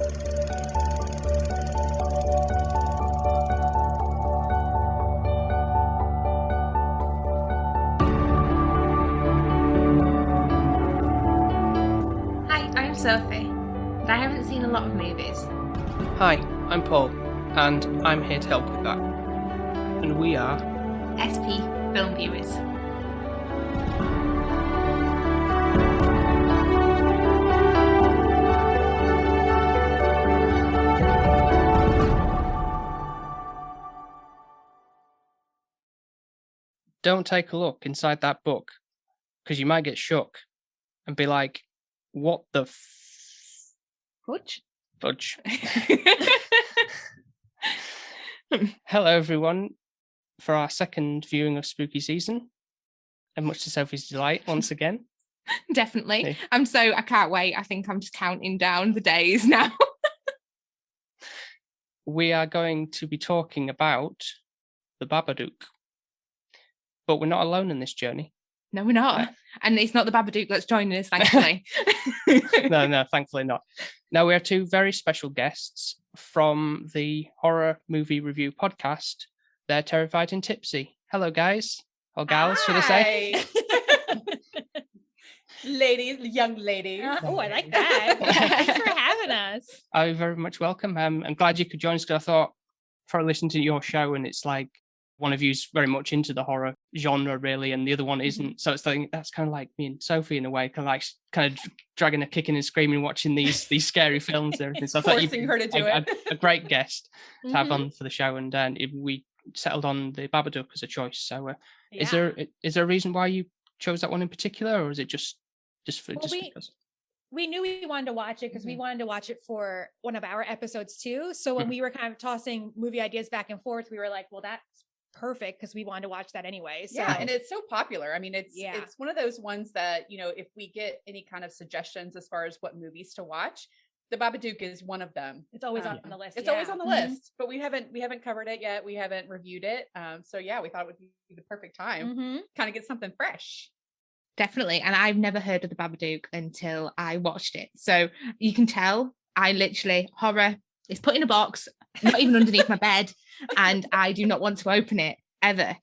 Hi, I'm Sophie, and I haven't seen a lot of movies. Hi, I'm Paul, and I'm here to help with that. And we are SP Film Viewers. Don't take a look inside that book, because you might get shook and be like, what the Fudge? fudge? Hello, everyone, for our second viewing of Spooky Season, and much to Sophie's delight, once again. Definitely. Hey. I can't wait. I think I'm just counting down the days now. We are going to be talking about the Babadook. But we're not alone in this journey. No, we're not. And it's not the Babadook that's joining us, thankfully. No, thankfully not. Now, we have two very special guests from the horror movie review podcast. They're Terrified and Tipsy. Hello, guys. Or gals, should I say? Ladies, young ladies. Oh, I like that. Thanks for having us. I'm very much welcome. I'm glad you could join us, because I thought, for listening to your show, and it's like one of you's very much into the horror genre, really, and the other one isn't. So it's like, that's kind of like me and Sophie in a way, kind of dragging her kicking and screaming, watching these scary films and everything. So I thought you'd her to do it. a great guest to have on for the show, and we settled on the Babadook as a choice. So is there a reason why you chose that one in particular, or is it just because? We knew we wanted to watch it because we wanted to watch it for one of our episodes too. So when we were kind of tossing movie ideas back and forth, we were like, well, that's perfect, because we wanted to watch that anyway. So. Yeah, and it's so popular. I mean, it's one of those ones that, if we get any kind of suggestions as far as what movies to watch, the Babadook is one of them. It's always on the list. It's always on the list, but we haven't covered it yet. We haven't reviewed it. So yeah, we thought it would be the perfect time, kind of get something fresh. Definitely. And I've never heard of the Babadook until I watched it. So you can tell I literally, horror is put in a box, not even underneath my bed, and I do not want to open it ever.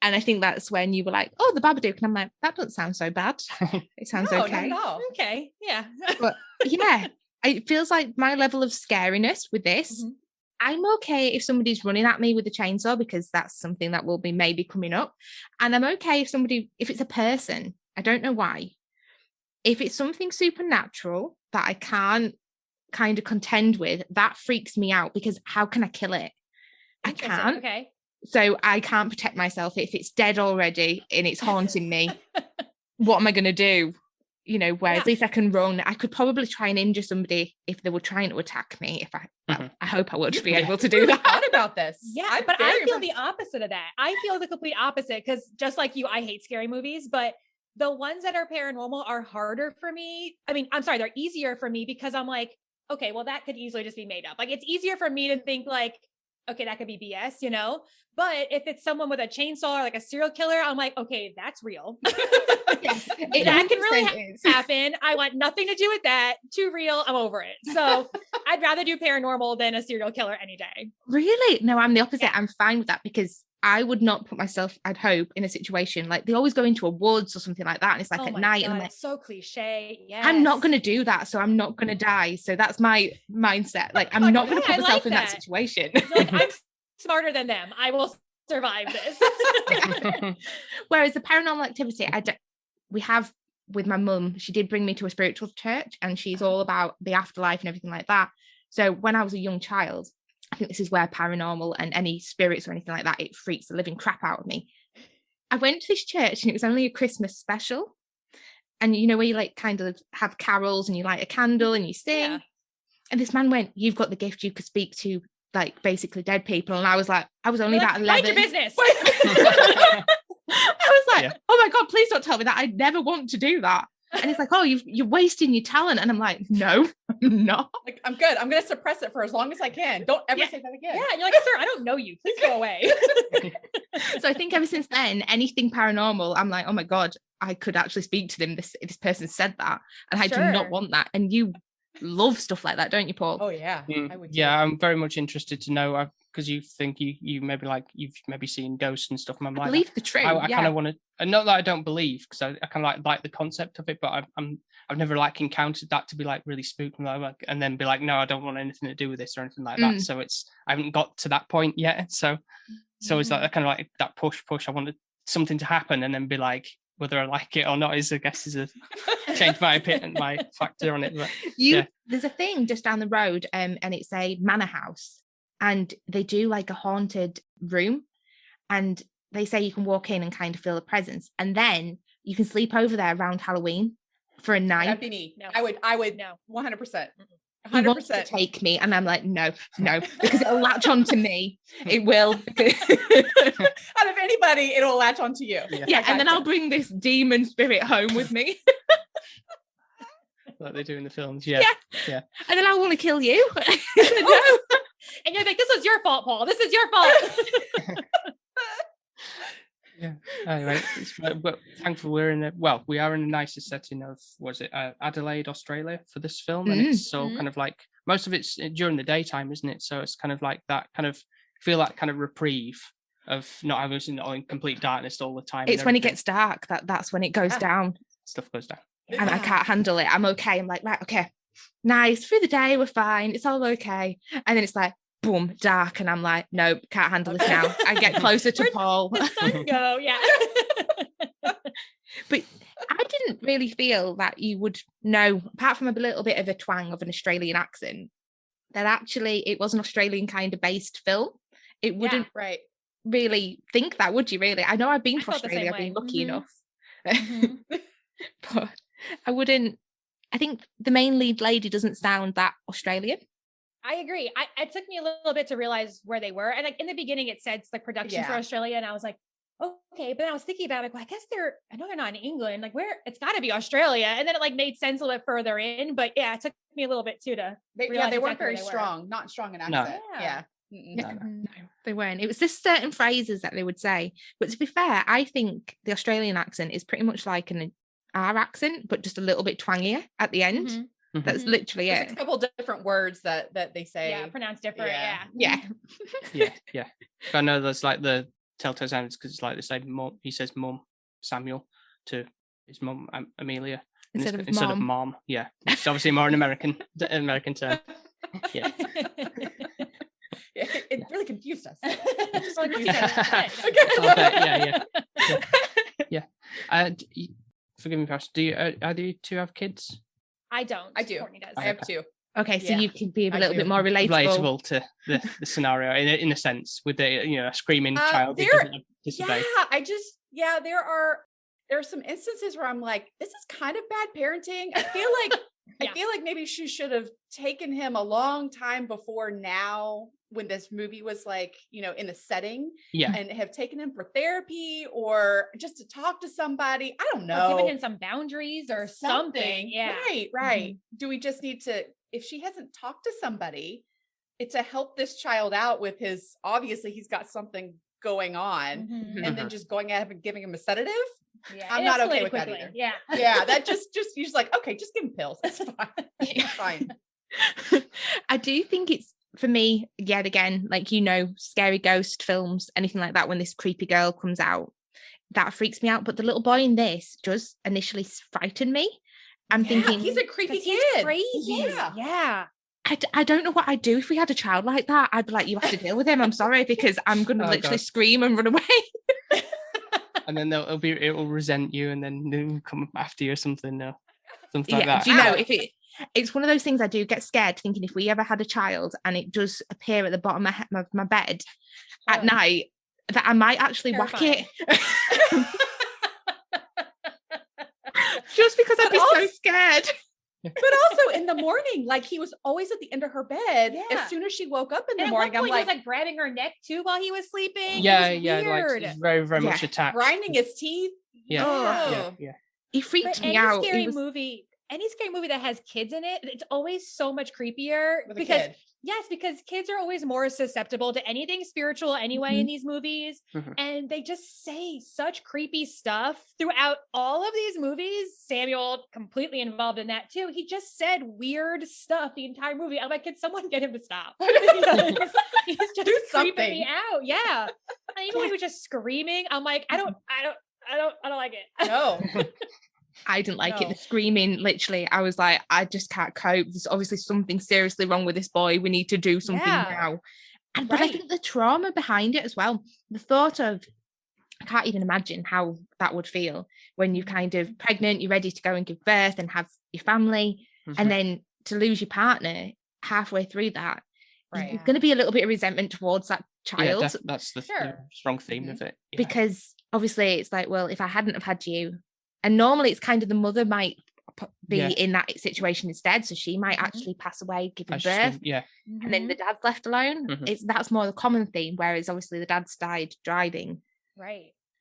And I think that's when you were like, oh, the Babadook. And I'm like, that doesn't sound so bad. It sounds okay. Not at all. Okay. Yeah. But yeah, it feels like my level of scariness with this. I'm okay if somebody's running at me with a chainsaw, because that's something that will be maybe coming up. And I'm okay if it's a person. I don't know why. If it's something supernatural that I can't kind of contend with, that freaks me out, because how can I kill it? I can't. Okay. So I can't protect myself. If it's dead already and it's haunting me, what am I going to do? Whereas if I can run, I could probably try and injure somebody if they were trying to attack me. I hope I would be able to do that. Thought about this. Yeah, but I feel the opposite of that. I feel the complete opposite, because just like you, I hate scary movies, but the ones that are paranormal are harder for me. I mean, I'm sorry, they're easier for me, because I'm like, okay, well, that could easily just be made up. Like, it's easier for me to think like, okay, that could be BS, But if it's someone with a chainsaw or like a serial killer, I'm like, okay, that's real. Yes, that can really happen. I want nothing to do with that. Too real. I'm over it. So I'd rather do paranormal than a serial killer any day. Really? No, I'm the opposite. Yeah. I'm fine with that, because I would not put myself, I'd hope, in a situation like they always go into a woods or something like that, and it's like at night. God, and I'm like, so cliche. Yes. I'm not going to do that, so I'm not going to die. So that's my mindset. Like, I'm not going to put myself in that situation. Like, I'm smarter than them. I will survive this. Whereas the Paranormal Activity, we have with my mum, she did bring me to a spiritual church, and she's all about the afterlife and everything like that. So when I was a young child, I think this is where paranormal and any spirits or anything like that, it freaks the living crap out of me. I went to this church, and it was only a Christmas special. And where you like kind of have carols and you light a candle and you sing. Yeah. And this man went, you've got the gift, you could speak to like basically dead people. And I was like, I was only about 11. Mind your business. I was like, oh my God, please don't tell me that. I never want to do that. And it's like, oh, you're wasting your talent. And I'm like, no, I'm not. Like, I'm good. I'm going to suppress it for as long as I can. Don't ever say that again. Yeah. And you're like, sir, I don't know you. Please go away. So I think ever since then, anything paranormal, I'm like, oh my God, I could actually speak to them. This person said that. And I do not want that. And you love stuff like that, don't you, Paul? Oh yeah, I would. Yeah, I'm very much interested to know because you think you maybe like you've maybe seen ghosts and stuff. And I'm like, believe the truth. I kind of want to, and not that I don't believe, because I kind of like the concept of it, but I've never like encountered that to be like really spooked and then be like, no, I don't want anything to do with this or anything like that. So I haven't got to that point yet. So it's like kind of like that push. I wanted something to happen and then be like, whether I like it or not is, I guess, is a change my opinion, my factor on it. But there's a thing just down the road, and it's a manor house, and they do like a haunted room, and they say you can walk in and kind of feel the presence, and then you can sleep over there around Halloween for a night. That'd be neat. No. I would no 100%. He wants to take me, and I'm like, no, because it'll latch onto me. It will. Out of anybody, it'll latch onto you. Yeah, and then I'll bring this demon spirit home with me. Like they do in the films. Yeah. And then I want to kill you. No. And you're like, this was your fault, Paul. This is your fault. Yeah. Anyway, but thankfully we are in the nicest setting of, Adelaide, Australia for this film, and it's so kind of like most of it's during the daytime, isn't it? So it's kind of like that kind of feel that kind of reprieve of not having in complete darkness all the time. It's when it gets dark that's when it goes down. Stuff goes down, and I can't handle it. I'm okay. I'm like, right, okay, nice through the day, we're fine. It's all okay, and then it's like, boom, dark, and I'm like, nope, can't handle this now. I get closer to Paul. The sun go, yeah. But I didn't really feel that you would know, apart from a little bit of a twang of an Australian accent, that actually it was an Australian kind of based film. It wouldn't really think that, would you really? I know I've been to Australia, I've been lucky enough. But I think the main lead lady doesn't sound that Australian. I agree. It took me a little bit to realize where they were. And like in the beginning, it said like production for Australia. And I was like, okay. But then I was thinking about it, like, well, I know they're not in England. Like it's got to be Australia. And then it like made sense a little bit further in. But yeah, it took me a little bit too to realize they weren't very strong, not strong in accent. No, they weren't. It was just certain phrases that they would say. But to be fair, I think the Australian accent is pretty much like our accent, but just a little bit twangier at the end. That's literally it. A couple different words that they say. Yeah, pronounced different. Yeah. I know there's like the telltale sounds because it's like they say mum. He says mum Samuel to his mum Amelia instead of mom. Yeah, it's obviously more an American term. Yeah. It really confused us. Yeah. Forgive me, Pastor. Do you either you two have kids? I don't. I do. Courtney does. I have two. Okay, so you can be a little bit more relatable to the scenario in a sense with the a screaming child who doesn't participate. There are some instances where I'm like, this is kind of bad parenting. I feel like maybe she should have taken him a long time before now when this movie was like, in a setting and have taken him for therapy or just to talk to somebody. I don't know. Or given him some boundaries or something. Yeah. Right. Do we just need to, if she hasn't talked to somebody, it's to help this child out with obviously he's got something going on and then just going at him and giving him a sedative. Yeah, I'm not okay with that either. Yeah. Yeah. That just you're just like, okay, just give him pills. It's fine. It's fine. I do think it's, for me, yet again, like, scary ghost films, anything like that, when this creepy girl comes out, that freaks me out. But the little boy in this does initially frighten me. I'm thinking he's a creepy kid. He's crazy. Yeah. I don't know what I'd do if we had a child like that. I'd be like, you have to deal with him. I'm sorry, because I'm going to literally scream and run away. And then it will resent you, and then they'll come after you or something. Something like that. Do you know if it's one of those things I do get scared thinking if we ever had a child and it does appear at the bottom of my bed at night, that I might actually whack it. Just because I'd be so scared. But also in the morning, like he was always at the end of her bed. As soon as she woke up in the morning, I'm like, he was like grabbing her neck too while he was sleeping. Yeah. Like he's very, very much attacked. Grinding his teeth. Yeah. He freaked me out. Any scary movie that has kids in it, it's always so much creepier because Yes, because kids are always more susceptible to anything spiritual anyway in these movies. And they just say such creepy stuff throughout all of these movies. Samuel completely involved in that too. He just said weird stuff the entire movie. I'm like, can someone get him to stop? He's just creeping me out. Yeah. And even when he was just screaming, I'm like, I don't like it. No. I didn't like it. The screaming, literally, I was like, I just can't cope. There's obviously something seriously wrong with this boy. We need to do something now. But I think the trauma behind it as well, the thought of, I can't even imagine how that would feel when you're kind of pregnant, you're ready to go and give birth and have your family, and then to lose your partner halfway through that. There's going to be a little bit of resentment towards that child. Yeah, that's the strong theme of it. Yeah. Because obviously it's like, well, if I hadn't have had you, and normally it's kind of the mother might be in that situation instead, so she might actually pass away giving birth, and then the dad's left alone. That's more the common theme, whereas obviously the dad's died driving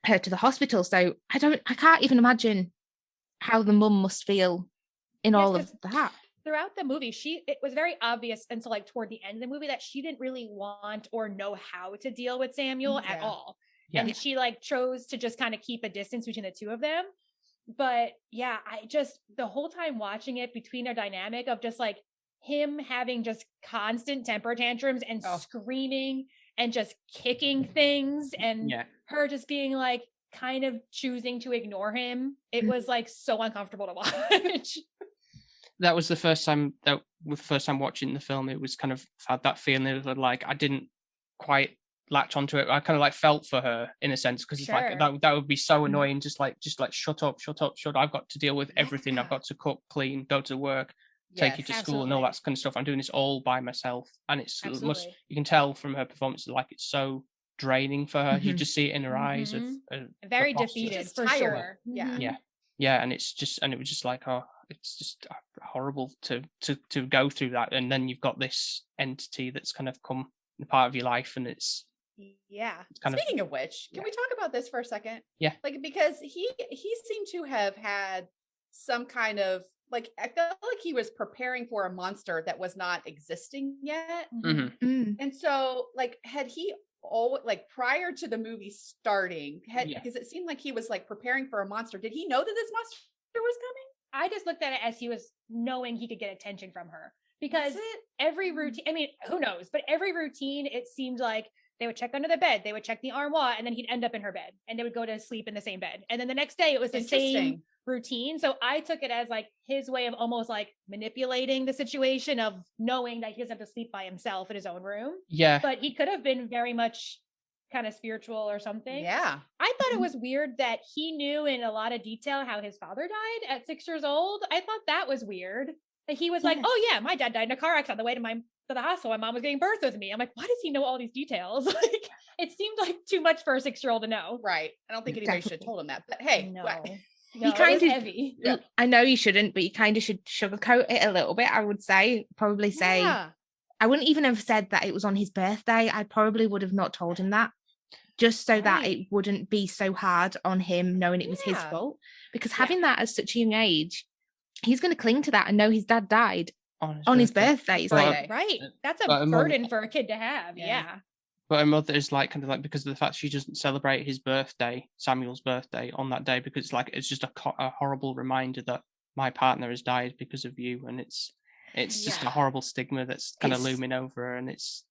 her to the hospital. So I can't even imagine how the mum must feel in all of that. Throughout the movie, it was very obvious until like toward the end of the movie that she didn't really want or know how to deal with Samuel at all. And she like chose to just kind of keep a distance between the two of them. But yeah, I just, the whole time watching it, between their dynamic of just like him having just constant temper tantrums and screaming and just kicking things, and her just being like kind of choosing to ignore him. It was like so uncomfortable to watch. That was the first time watching the film. It was kind of had that feeling of like, I didn't quite latch onto it. I kind of like felt for her in a sense, because it's like that would be so annoying. Just like shut up. I've got to deal with everything. I've got to cook, clean, go to work, take you to school, and all that kind of stuff. I'm doing this all by myself, and you can tell from her performance, like it's so draining for her. You just see it in her eyes of very defeated, for sure. And it was just like, oh, it's just horrible to go through that, and then you've got this entity that's kind of come a part of your life, and it's Speaking of which, can we talk about this for a second? Yeah. Like, because he seemed to have had some kind of, like, I felt like he was preparing for a monster that was not existing yet. And so, like, had he prior to the movie starting, because it seemed like he was like preparing for a monster. Did he know that this monster was coming? I just looked at it as he was knowing he could get attention from her, because every routine, I mean, who knows, but every routine, it seemed like they would check under the bed, they would check the armoire, and then he'd end up in her bed, and they would go to sleep in the same bed. And then the next day it was the same routine. So I took it as like his way of almost like manipulating the situation, of knowing that he doesn't have to sleep by himself in his own room. Yeah. But he could have been very much kind of spiritual or something. Yeah. I thought it was weird that he knew in a lot of detail how his father died at 6 years old. I thought that was weird. That he was like, oh yeah, my dad died in a car accident on the way to the hospital. My mom was giving birth with me. I'm like, why does he know all these details? Like, it seemed like too much for a 6-year-old to know. Right. I don't think anybody should have told him that. But hey, no. You kind of heavy. I know you shouldn't, but you kind of should sugarcoat it a little bit. I would say, probably say, I wouldn't even have said that it was on his birthday. I probably would have not told him that, just so that it wouldn't be so hard on him knowing it was his fault. Because having that at such a young age, he's going to cling to that and know his dad died on his birthday. It's like, right. That's a burden for a kid to have. Yeah. But her mother is like, kind of like, because of the fact she doesn't celebrate his birthday, Samuel's birthday, on that day, because it's just a horrible reminder that my partner has died because of you, and it's just a horrible stigma that's kind of looming over her, and that's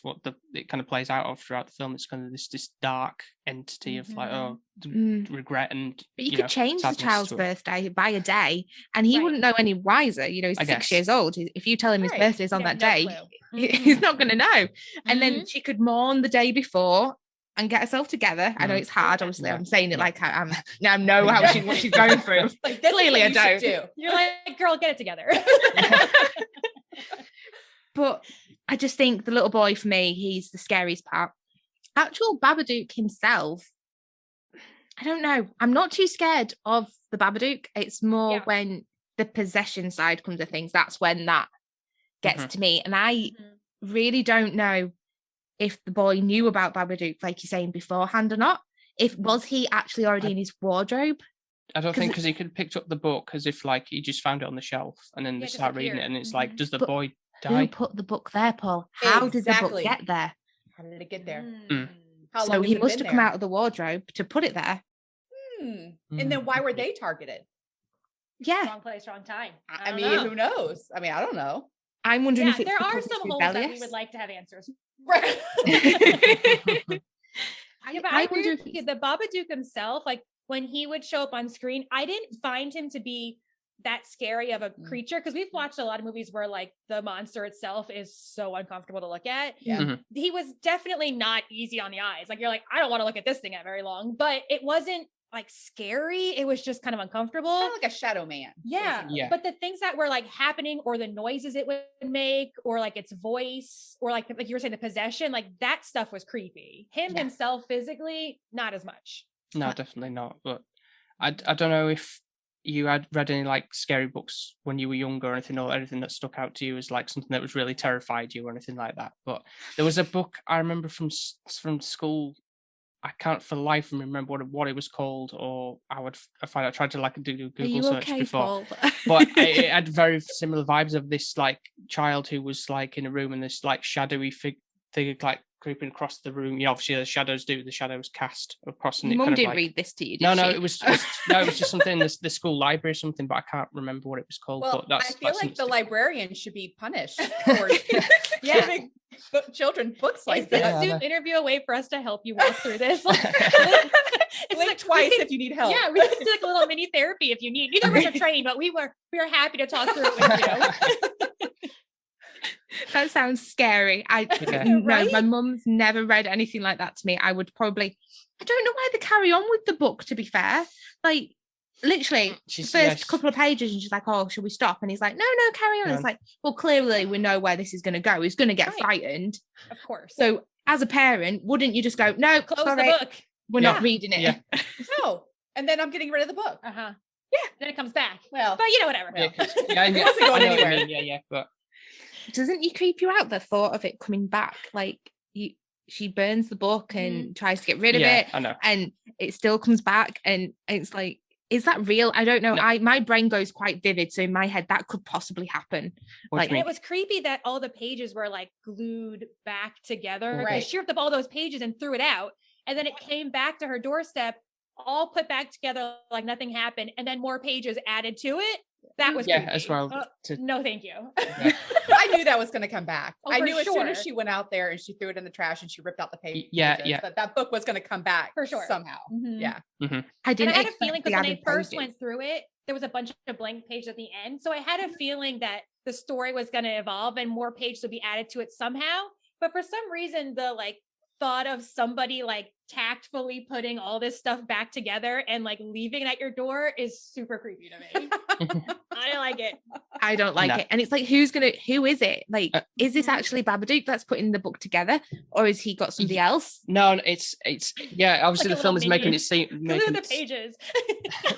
what it kind of plays out of throughout the film. It's kind of this dark entity of like regret, and but you could change the child's birthday by a day, and he wouldn't know any wiser. You know, he's 6 years old. If you tell him his birthday is on that day, he's not going to know. And then she could mourn the day before and get herself together. I know it's hard, obviously. I'm saying it like I know what she's going through. Like, clearly I don't. You're like, girl, get it together. But I just think the little boy, for me, he's the scariest part. Actual Babadook himself, I don't know. I'm not too scared of the Babadook. It's more when the possession side comes to things. That's when that gets to me. And I really don't know if the boy knew about Babadook, like you're saying, beforehand or not. Was he actually already in his wardrobe? I don't think, because he could have picked up the book as if like he just found it on the shelf and then they start reading it, and it's like, does the boy Who put the book there, Paul? How did the book get there? How did it get there? Mm. How So long he has it must been have come there? out of the wardrobe to put it there. And then why were they targeted? Yeah. Wrong place, wrong time. I mean, who knows? I mean, I don't know. I'm wondering if it's there are because some it's holes that we rebellious. would like to have answers. Right. I agree with you. The Babadook himself, like when he would show up on screen, I didn't find him to be that scary of a creature, because we've watched a lot of movies where like the monster itself is so uncomfortable to look at. Yeah. He was definitely not easy on the eyes. Like you're like, I don't want to look at this thing at very long, but it wasn't like scary. It was just kind of uncomfortable. Kind of like a shadow man. Yeah. But the things that were like happening, or the noises it would make, or like its voice, or like you were saying, the possession, like that stuff was creepy. Him himself physically, not as much. No, definitely not. But I don't know if you had read any like scary books when you were younger or anything, or anything that stuck out to you as like something that was really terrified you or anything like that. But there was a book I remember from school. I can't for the life of me remember what it was called, or I tried to like do Google search before, but it had very similar vibes of this like child who was like in a room and this like shadowy figure like creeping across the room. Yeah, obviously the shadows cast across. And Your mum kind of didn't like, read this to you, did no, she? it was just something in the school library or something, but I can't remember what it was called. Well, but I feel like the librarian should be punished for giving children books like Is this that. Zoom interview a way for us to help you walk through this? Blink twice if you need help. Yeah, we can do like a little mini therapy if you need. Neither of us are trained, but we are happy to talk through it with you. That sounds scary. No, my mum's never read anything like that to me. I would probably, I don't know why they carry on with the book, to be fair. Like, literally, the first couple of pages, and she's like, oh, should we stop? And he's like, no, carry on. It's like, well, clearly we know where this is going to go. He's going to get frightened. Of course. So as a parent, wouldn't you just go, no, close sorry, the book. We're not reading it. Yeah. No. And then I'm getting rid of the book. Uh-huh. Yeah. Then it comes back. Well, but whatever. It wasn't going anywhere. Yeah, but doesn't it creep you out, the thought of it coming back? Like she burns the book and tries to get rid of it. I know. And it still comes back, and it's like, is that real? I don't know. No. My brain goes quite vivid, so in my head that could possibly happen. Like, and it was creepy that all the pages were like glued back together. Right. She ripped up all those pages and threw it out, and then it came back to her doorstep, all put back together like nothing happened, and then more pages added to it. That was creepy. as well. No, thank you. I knew that was going to come back. Oh, I for knew as soon as sure. she went out there and she threw it in the trash and she ripped out the pages. Yeah. That book was going to come back For sure. somehow. Mhm. Yeah. I didn't. And I had a expect feeling the because when I added first pages. went through it, there was a bunch of blank pages at the end. So I had a feeling that the story was going to evolve and more pages would be added to it somehow. But for some reason, the like thought of somebody like tactfully putting all this stuff back together and like leaving it at your door is super creepy to me. I don't like it. I don't like it. And it's like, who is it? Like, is this actually Babadook that's putting the book together, or has he got somebody else? No, it's obviously Like the a film is little making minion. it seem Glue the pages.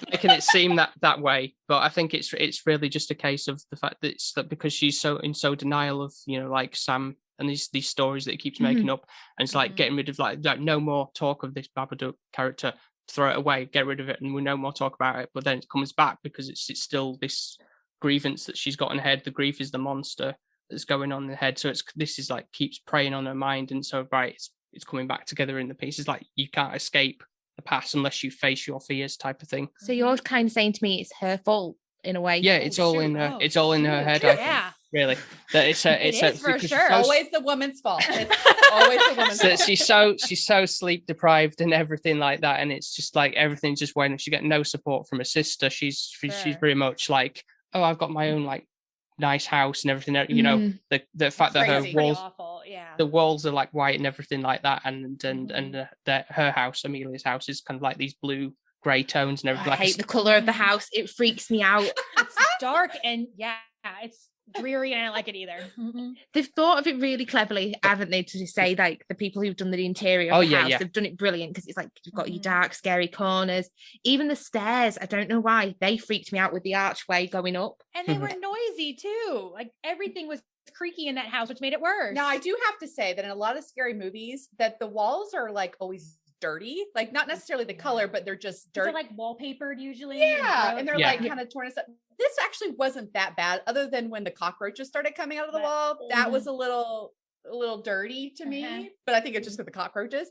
making it seem that way, but I think it's really just a case of the fact that it's that because she's so denial of like Sam and these stories that he keeps making up, and it's like getting rid of like no more talk of this Babadook character, throw it away, get rid of it, and we no more talk about it. But then it comes back because it's still this grievance that she's got in her head. The grief is the monster that's going on in the head, so this is like keeps preying on her mind, and so it's coming back together in the pieces. Like you can't escape the past unless you face your fears, type of thing. So you're kind of saying to me it's her fault in a way. Yeah, it's all in her. It's all in her head. I think, really, that it's is for because sure. Always the woman's fault. It's always the woman's so fault. she's so sleep deprived and everything like that, and it's just like everything's just when she get no support from her sister. She's very much like, oh, I've got my own like nice house and everything. You know, the fact that her walls, the walls are like white and everything like that, and her house, Amelia's house, is kind of like these blue grey tones and everything. I hate the color of the house. It freaks me out. It's dark and it's dreary, and I don't like it either. They've thought of it really cleverly, haven't they, to say like the people who've done the interior of the house, they've done it brilliant, because it's like you've got your dark scary corners. Even the stairs, I don't know why they freaked me out with the archway going up, and they were noisy too. Like everything was creaky in that house, which made it worse. Now I do have to say that in a lot of scary movies that the walls are like always dirty, like not necessarily the color, but they're just dirty. They're like wallpapered usually. Yeah, and they're Yeah. like kind of torn and stuff. This actually wasn't that bad, other than when the cockroaches started coming out of the wall. That was a little dirty to me, but I think it's just with the cockroaches.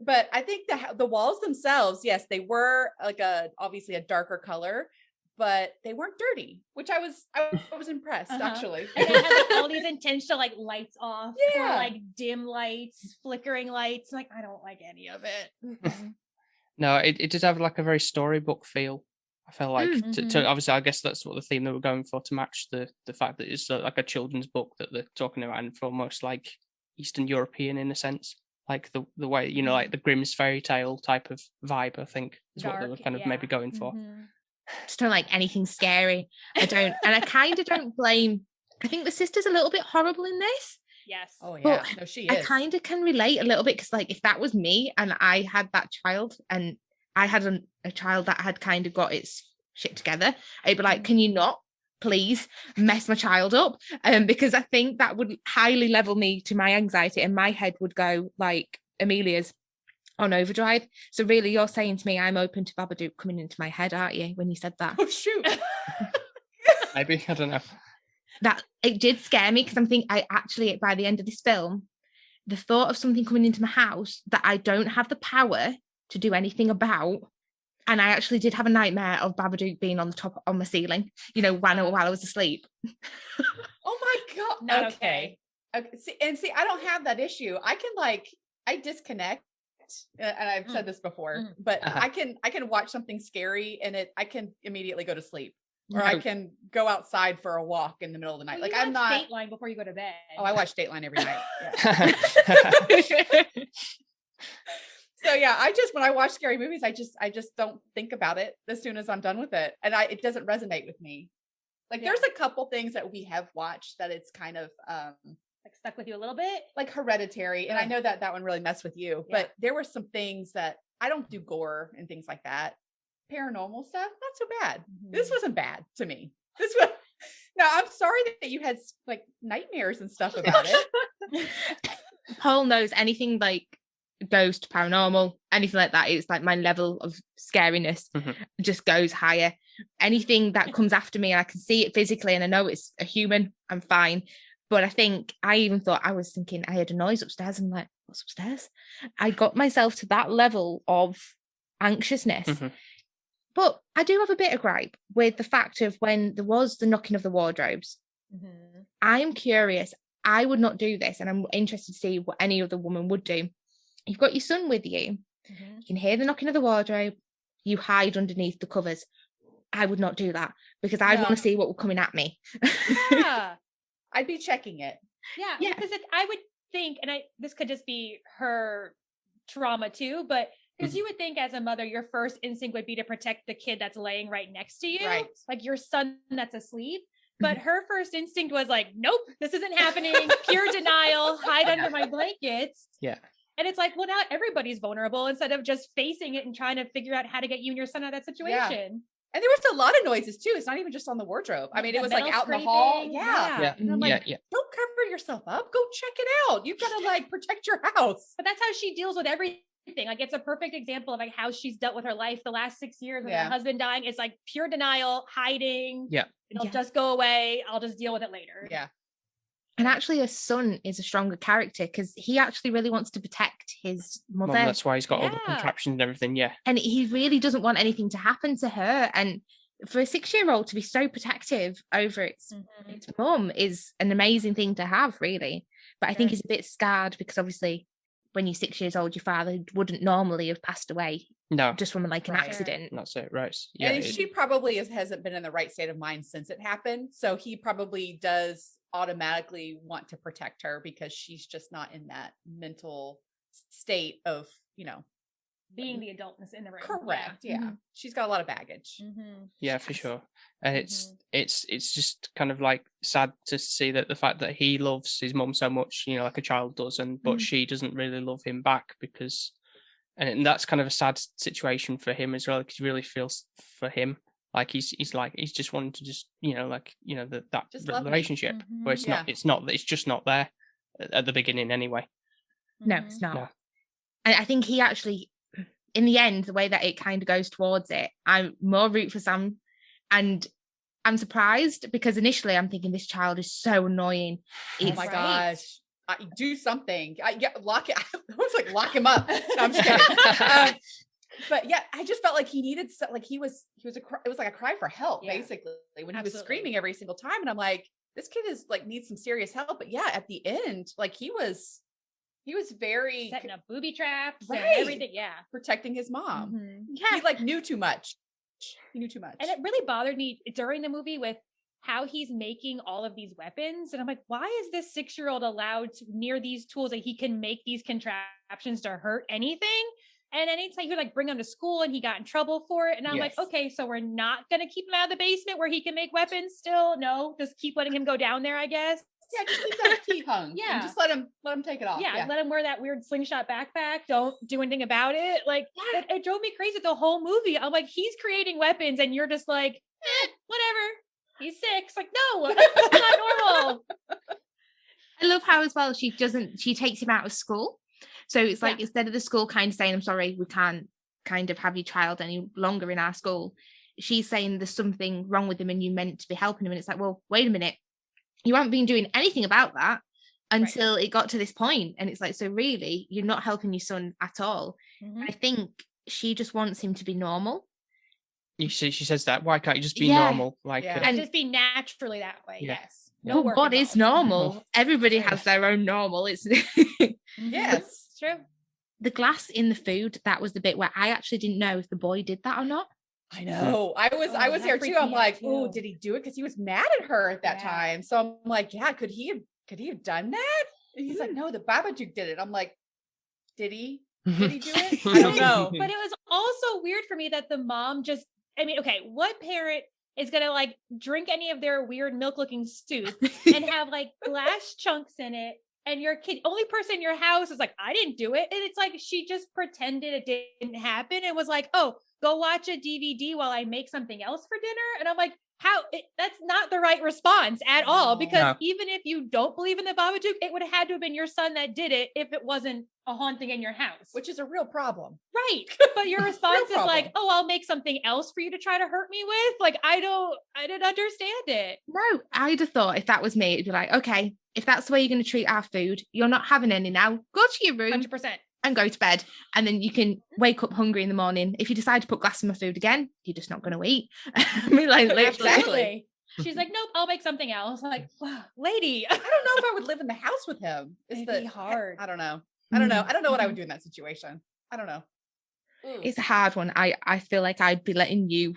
But I think the walls themselves, yes, they were like obviously a darker color, but they weren't dirty, which I was impressed actually. And they had like all these intentional like lights off, or Yeah. like dim lights, flickering lights. Like I don't like any of it. No, it did have like a very storybook feel. I felt like to obviously, I guess that's what the theme they were going for, to match the fact that it's like a children's book that they're talking about, and for almost like Eastern European in a sense, like the way, you know, like the Grimm's fairy tale type of vibe. I think is what they were kind of maybe going for. Just don't like anything scary. I don't, and I kind of don't blame. I think the sister's a little bit horrible in this. Yes. Oh yeah, But no, she I is. kind of can relate a little bit, because like if that was me and I had that child, and I had a child that had kind of got its shit together, I'd be like, can you not please mess my child up? Because I think that would highly level me to my anxiety, and my head would go like Amelia's on overdrive. So really, you're saying to me I'm open to Babadook coming into my head, aren't you, when you said that? Oh shoot. Maybe, I don't know. That it did scare me, because I'm thinking, I actually, by the end of this film, the thought of something coming into my house that I don't have the power to do anything about, and I actually did have a nightmare of Babadook being on the top on my ceiling, you know, while I was asleep. Oh my god. Not Okay. See, I don't have that issue. I can I disconnect, and I've said this before, but I can watch something scary and I can immediately go to sleep, or I can go outside for a walk in the middle of the night. Well, Like you I'm not. watch Dateline before you go to bed. Oh, I watch Dateline every night. Yeah. So yeah, when I watch scary movies, I just don't think about it as soon as I'm done with it, and it doesn't resonate with me. Like there's a couple things that we have watched that it's kind of like stuck with you a little bit, like Hereditary, and I know that one really messed with you, but there were some things that I don't do gore and things like that. Paranormal stuff, not so bad. This wasn't bad to me. This was. Now I'm sorry that you had like nightmares and stuff about it. Paul knows anything like ghost, paranormal, anything like that, it's like my level of scariness just goes higher. Anything that comes after me, I can see it physically and I know it's a human, I'm fine. But I think I even thought, I was thinking I heard a noise upstairs. I'm like, what's upstairs? I got myself to that level of anxiousness. But I do have a bit of gripe with the fact of when there was the knocking of the wardrobes. I'm curious. I would not do this, and I'm interested to see what any other woman would do. You've got your son with you. You can hear the knocking of the wardrobe. You hide underneath the covers. I would not do that, because I want to see what was coming at me. Yeah. I'd be checking it. Yeah. Because I would think, and this could just be her trauma too, but because you would think as a mother, your first instinct would be to protect the kid that's laying right next to you, like your son that's asleep. But her first instinct was like, nope, this isn't happening. Pure denial, hide under my blankets. Yeah. And it's like, well, now everybody's vulnerable, instead of just facing it and trying to figure out how to get you and your son out of that situation. Yeah. And there was a lot of noises too. It's not even just on the wardrobe. I mean, it was like out in the hall. Yeah. And I'm like, don't cover yourself up. Go check it out. You've got to like protect your house. But that's how she deals with everything. Like it's a perfect example of like how she's dealt with her life the last 6 years with her husband dying. It's like pure denial, hiding. Yeah. It'll just go away. I'll just deal with it later. Yeah. And actually, her son is a stronger character, because he actually really wants to protect his mother. Well, that's why he's got all the contraptions and everything. Yeah. And he really doesn't want anything to happen to her. And for a 6-year-old to be so protective over its mum is an amazing thing to have, really. But I think he's a bit scarred, because obviously when you're 6 years old, your father wouldn't normally have passed away. No. Just from like an accident. That's it, right. Yeah. And she probably hasn't been in the right state of mind since it happened. So he probably does automatically want to protect her, because she's just not in that mental state of, being the adultness in the room. Correct. Yeah. She's got a lot of baggage. Yeah, for sure. And it's just kind of like sad to see that the fact that he loves his mum so much, like a child does, but she doesn't really love him back, because, and that's kind of a sad situation for him as well, because he really feels for him. Like he's just wanting to just, that relationship where it's just not there at the beginning anyway. No, it's not. No. And I think he actually in the end, the way that it kind of goes towards it, I'm more root for Sam, and I'm surprised because initially I'm thinking this child is so annoying. Oh my gosh. Do something. Lock it. I was like, lock him up. No, I'm just kidding. But yeah, I just felt like he needed, it was like a cry for help, basically, when he was screaming every single time. And I'm like, this kid is like, needs some serious help. But yeah, at the end, like he was very setting up booby traps and Right. everything. Yeah. protecting his mom. Mhm. Yeah. He like knew too much. He knew too much. And it really bothered me during the movie with how he's making all of these weapons. And I'm like, why is this 6-year-old allowed to near these tools that he can make these contraptions to hurt anything? And anytime he would like bring them to school and he got in trouble for it. And I'm like, Yes. okay, so we're not going to keep him out of the basement where he can make weapons still. No, just keep letting him go down there, I guess. Yeah, just leave that key hung. Yeah. And just let him take it off. Yeah, let him wear that weird slingshot backpack. Don't do anything about it. Like it drove me crazy the whole movie. I'm like, he's creating weapons and you're just like, whatever. He's 6. Like, no, that's not normal. I love how as well she takes him out of school. So it's like instead of the school kind of saying, I'm sorry, we can't kind of have your child any longer in our school, she's saying there's something wrong with him and you meant to be helping him. And it's like, well, wait a minute. You haven't been doing anything about that until it got to this point. And it's like, so really, you're not helping your son at all. Mhm. I think she just wants him to be normal. You see, she says that. Why can't you just be Yeah. normal? Like, Yeah. And just be naturally that way. Yeah. Yes. No, work what is involved. normal? Everybody Right. has their own normal. It's Yes. It's true. the glass in the food. That was the bit where I actually didn't know if the boy did that or not. I know. I was that there too. freaked I'm me out like, too. oh, did he do it? Because he was mad at her at that Yeah. time. So I'm like, yeah, could he have done that? And he's like, no, the Babadook did it. I'm like, did he? Did he do it? I don't know. But it was also weird for me that the mom just, I mean, okay, what parent is going to like drink any of their weird milk looking soup and have like glass chunks in it? And your kid, only person in your house is like, I didn't do it. And it's like, she just pretended it didn't happen and was like, oh, go watch a DVD while I make something else for dinner. And I'm like, that's not the right response at all. Because No. even if you don't believe in the Babadook, it would have had to have been your son that did it if it wasn't a haunting in your house. Which is a real problem. Right. But your response is like, problem. oh, I'll make something else for you to try to hurt me with. Like, I didn't understand it. No, I'd have thought if that was me, it'd be like, okay, if that's the way you're going to treat our food, you're not having any now. Go to your room 100%. and go to bed. And then you can wake up hungry in the morning. If you decide to put glass in my food again, you're just not going to eat. I mean, like, literally. Exactly. She's like, nope, I'll make something else. I'm like, wow, lady. I don't know if I would live in the house with him. It'd be hard. I don't know. I don't know what I would do in that situation. I don't know. Ooh. It's a hard one. I feel like I'd be letting you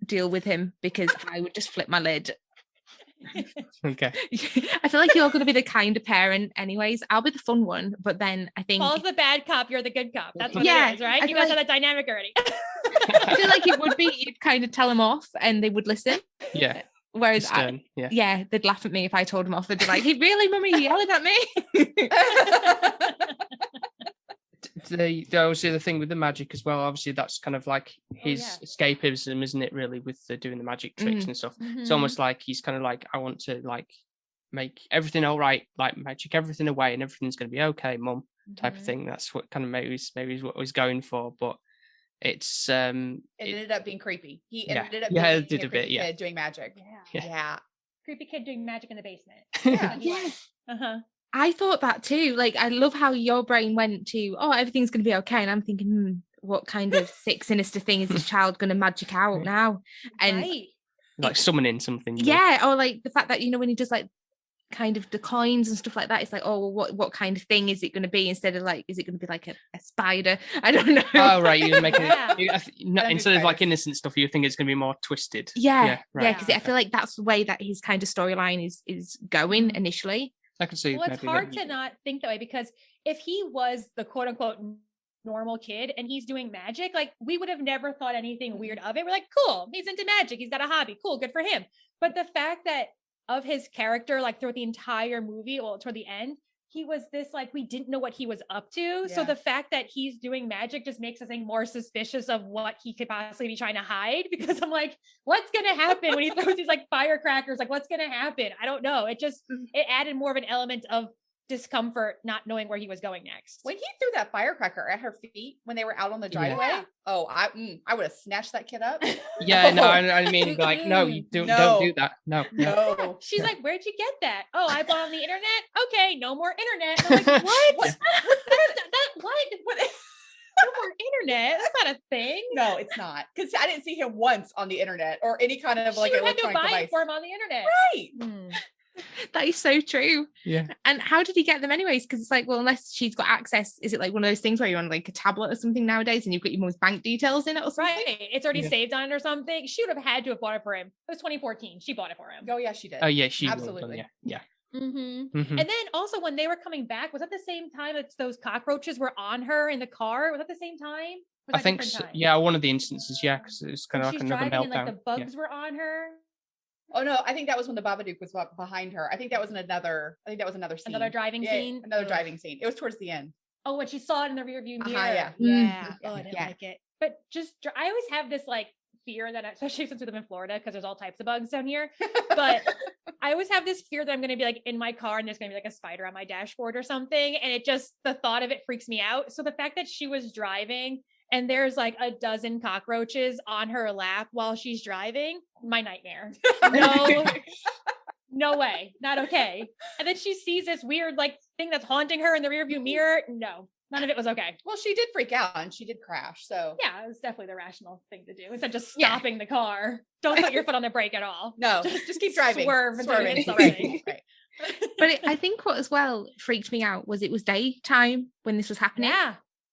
deal with him because I would just flip my lid. Okay. I feel like you're going to be the kind of parent anyways. I'll be the fun one, but then I think Paul's the bad cop, you're the good cop. That's what Yeah, it is, right? I You feel guys like- have that dynamic already. I feel like it would be, you'd kind of tell them off and they would listen. Yeah. Whereas Stern. Yeah. yeah, they'd laugh at me if I told them off. They'd be like, "He really, mummy, you're yelling at me." There was the other thing with the magic as well. Obviously, that's kind of like his yeah. escapism, isn't it? Really, with doing the magic tricks and stuff. Mm-hmm. It's almost like he's kind of like, I want to like make everything all right, like magic everything away, and everything's going to be okay, mum, type of thing. That's what kind of maybe is what I was going for, but it's It ended up being creepy. He Yeah. ended up Yeah, being it did a bit, creepy yeah. kid doing magic. Yeah. Yeah. Creepy kid doing magic in the basement. Yeah. Yeah. Uh-huh. I thought that too. Like, I love how your brain went to, "Oh, everything's going to be okay," and I'm thinking, what kind of sick, sinister thing is this child going to magic out now? And Right. like summoning something. you know? yeah, or like the fact that when he does like kind of the coins and stuff like that, it's like, oh, well, what kind of thing is it going to be? Instead of like, is it going to be like a spider? I don't know. Oh right, you're making Yeah. instead of like spiders. innocent stuff, you think it's going to be more twisted. Yeah, right. because I feel like that's the way that his kind of storyline is going initially. I can see. Well, it's maybe hard that- to not think that way because if he was the quote unquote normal kid and he's doing magic, like we would have never thought anything weird of it. We're like, cool, he's into magic, he's got a hobby, cool, good for him. But the fact that of his character, like throughout the entire movie, well, toward the end, he was this like we didn't know what he was up to. So Yeah. the fact that he's doing magic just makes us think more suspicious of what he could possibly be trying to hide. Because I'm like, what's gonna happen when he throws these like firecrackers? Like, what's gonna happen? I don't know. It added more of an element of discomfort not knowing where he was going next. When he threw that firecracker at her feet when they were out on the driveway, I would have snatched that kid up. Yeah, no, I mean, like, no, you don't do that. No. No. She's like, where'd you get that? Oh, I bought on the internet. Okay, no more internet. And I'm like, what? What? No more internet. That's not a thing. No, it's not. Because I didn't see him once on the internet or any kind of like she would have to electronic buy device. it for him on the internet. Right. That is so true. Yeah. And how did he get them anyways? Because it's like, well, unless she's got access, is it like one of those things where you're on like a tablet or something nowadays and you've got your mum's bank details in it or something? Right. It's already saved on it or something. She would have had to have bought it for him. It was 2014. She bought it for him. Oh yeah, she did. Oh yeah, she absolutely. Yeah. Mm-hmm. Mhm. And then also when they were coming back, was that the same time that those cockroaches were on her in the car? Was that the same time? Was I that think different so, time? yeah, one of the instances, yeah, because it was kind When of like she's another driving meltdown. and like the bugs were on her. Oh no, I think that was when the Babadook was behind her. I think that was another scene. Another driving scene? Another Ugh. driving scene. It was towards the end. Oh, when she saw it in the rear view mirror. yeah. Yeah. Oh, I Yeah. didn't Yeah. like it. But just, I always have this like fear that, especially since we live in Florida, because there's all types of bugs down here. But I always have this fear that I'm going to be like in my car and there's going to be like a spider on my dashboard or something. And it just, the thought of it freaks me out. So the fact that she was driving and there's like a dozen cockroaches on her lap while she's driving, my nightmare. No way, not okay. And then she sees this weird like thing that's haunting her in the rearview mirror. No, none of it was okay. Well, she did freak out and she did crash. So Yeah, it was definitely the rational thing to do instead of just stopping the car. Don't put your foot on the brake at all. no, just keep driving. Swerve until you hit Swerving. something. Right. But I think what as well freaked me out was it was daytime when this was happening.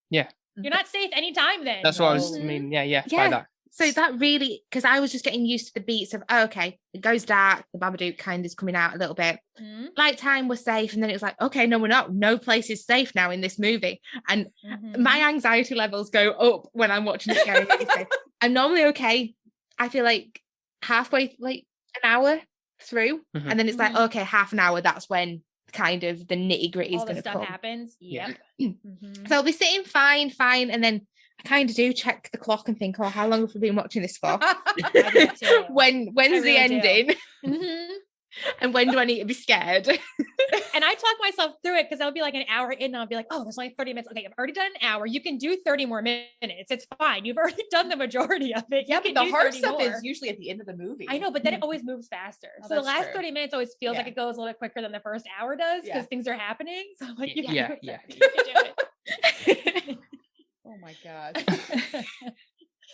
Yeah. You're not safe anytime then. That's what I was. No. I mean, yeah, by Yeah. that. So that really, because I was just getting used to the beats of, oh, okay, it goes dark, the Babadook kind of is coming out a little bit. Mhm. Light time was safe. And then it was like, okay, no, we're not. No place is safe now in this movie. And Mhm. my anxiety levels go up when I'm watching it going. Okay. I'm normally okay. I feel like halfway, like an hour through. Mhm. And then it's like, Mhm. okay, half an hour. That's when kind of the nitty gritty is all going the to stuff come. happens. Yeah. Yep. Mhm. So I'll be sitting fine. And then I kind of do check the clock and think, oh, how long have we been watching this for? I do too. When's really the do. ending? Mhm. And when do I need to be scared? And I talk myself through it because I'll be like an hour in and I'll be like, oh, there's only 30 minutes. Okay, I've already done an hour. You can do 30 more minutes. It's fine. You've already done the majority of it. Yeah, You but can the do hard 30 stuff more. is usually at the end of the movie. I know, but then it always moves faster. Oh, So the that's last true. 30 minutes always feels like Yeah. it goes a little bit quicker than the first hour does because Yeah. things are happening. So I'm like, you can Yeah, do it. yeah. Sophie. You can do it. Oh my god.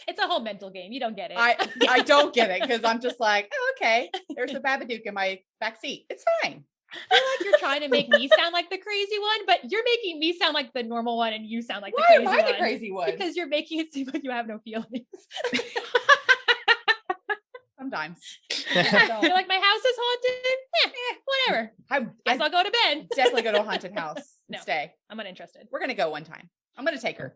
It's a whole mental game. You don't get it. I don't get it because I'm just like, oh, okay, there's a Babadook in my back seat. It's fine. I feel like you're trying to make me sound like the crazy one, but you're making me sound like the normal one and you sound like Why the am crazy I one. the crazy one? Because you're making it seem like you have no feelings. Sometimes. You're like, my house is haunted. Whatever. I Guess I'll go to bed. definitely go to a haunted house and No. stay. I'm uninterested. We're gonna go one time. I'm gonna take her.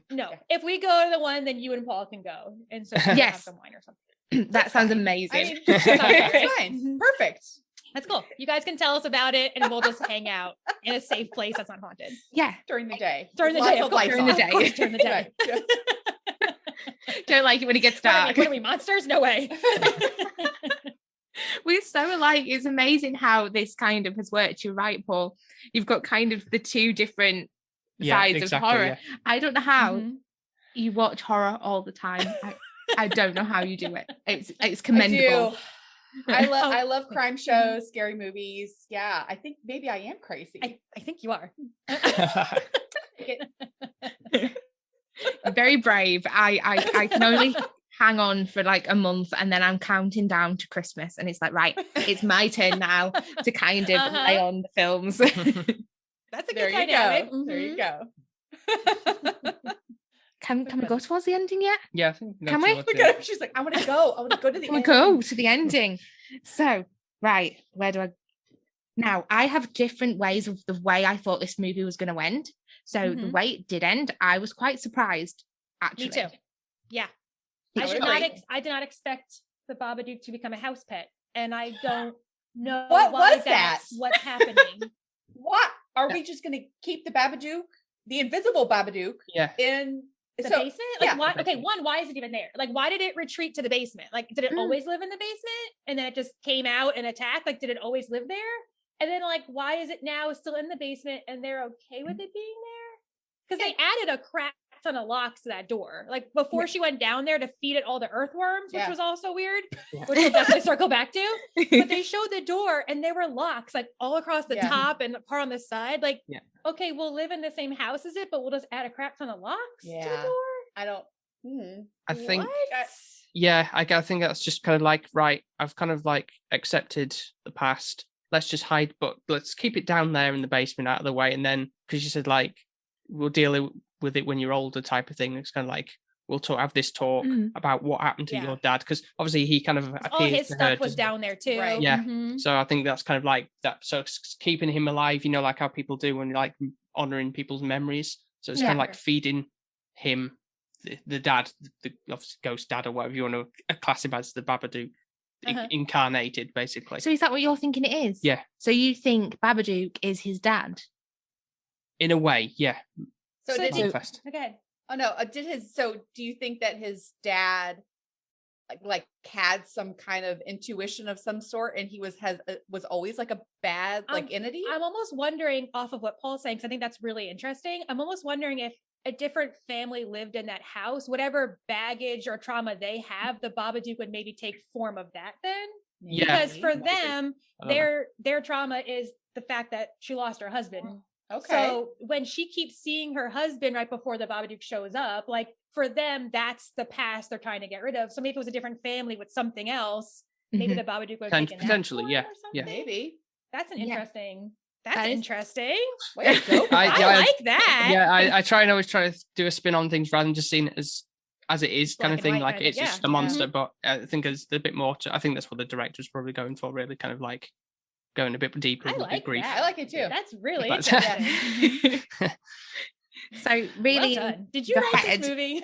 No. If we go to the one, then you and Paul can go. And so you can have Yes. some wine or something. That sounds fine. amazing. I mean, it's fine. Perfect. That's cool. You guys can tell us about it and we'll just hang out in a safe place that's not haunted. Yeah. During the day. During the Lots day, of of course. lights During the on. day. Of course, during the day. Right. Yeah. Don't like it when it gets What dark. are we, monsters? No way. We're so alike. It's amazing how this kind of has worked. You're right, Paul. You've got kind of the two different sides of horror. Yeah. I don't know how Mhm. you watch horror all the time. I don't know how you do it. It's I commendable. do. I Oh. love crime shows, scary movies. Yeah, I think maybe I am crazy. I think you are. Very brave. I can only hang on for like a month and then I'm counting down to Christmas and it's like, right, it's my turn now to kind of lay on the films. That's a There good you dynamic. go. There you Mhm. go. Can we go towards the ending yet? Yeah, I think Can we? Look at her. She's like, I want to go. I want to go to the Can we end. go to the ending? So, right, where do I? Now, I have different ways of the way I thought this movie was going to end. So the Mhm. way it did end, I was quite surprised, actually. Me too. Yeah. I I would did not agree. I did not expect the Babadook to become a house pet. And I don't know What why was that's that? what's happening. What? Are we just going to keep the Babadook, the invisible Babadook, Yeah. in The so, basement? Like yeah. why? Okay, one, why is it even there? Like, why did it retreat to the basement? Like, did it always live in the basement and then it just came out and attacked? Like, did it always live there? And then like, why is it now still in the basement and they're okay with it being there? Because they added a crap ton of locks to that door. Like before she went down there to feed it all the earthworms, which was also weird, which we'll definitely circle back to. But they showed the door and there were locks like all across the top and part on the side. Like, okay, we'll live in the same house as it, but we'll just add a crap ton of locks to the door. I don't. I think. I think that's just kind of like, right, I've kind of like accepted the past. Let's just hide, but let's keep it down there in the basement out of the way. And then, because you said like, we'll deal with it when you're older type of thing. It's kind of like, we'll have this talk about what happened to your dad. Because obviously he kind of all his stuff was down there too. Right. Yeah. So I think that's kind of like that. So it's keeping him alive, you know, like how people do when like honoring people's memories. So it's kind of like feeding him, the dad, the obviously ghost dad or whatever you want to class him as, the Babadook. Incarnated, basically. So is that what you're thinking it is? Yeah. So you think Babadook is his dad? In a way, yeah. So did he? Okay. Oh no! So do you think that his dad, like had some kind of intuition of some sort, and he was always like a bad entity? I'm almost wondering, off of what Paul's saying, because I think that's really interesting. I'm almost wondering if a different family lived in that house, whatever baggage or trauma they have, the Babadook would maybe take form of that then. Yeah. Because for them, their trauma is the fact that she lost her husband. Okay. So when she keeps seeing her husband right before the Babadook shows up, like for them, that's the past they're trying to get rid of. So maybe if it was a different family with something else, maybe the Babadook would have taken potentially, that yeah. Maybe. That's an interesting. That's interesting. Way to go. I like that. Yeah, I always try to do a spin on things rather than just seeing it as it is kind of thing. Like it's just a monster, but I think there's a bit more to. I think that's what the director's probably going for, really, kind of like going a bit deeper with the grief. I like it too. That's really interesting. So really, well done. Did you write this movie?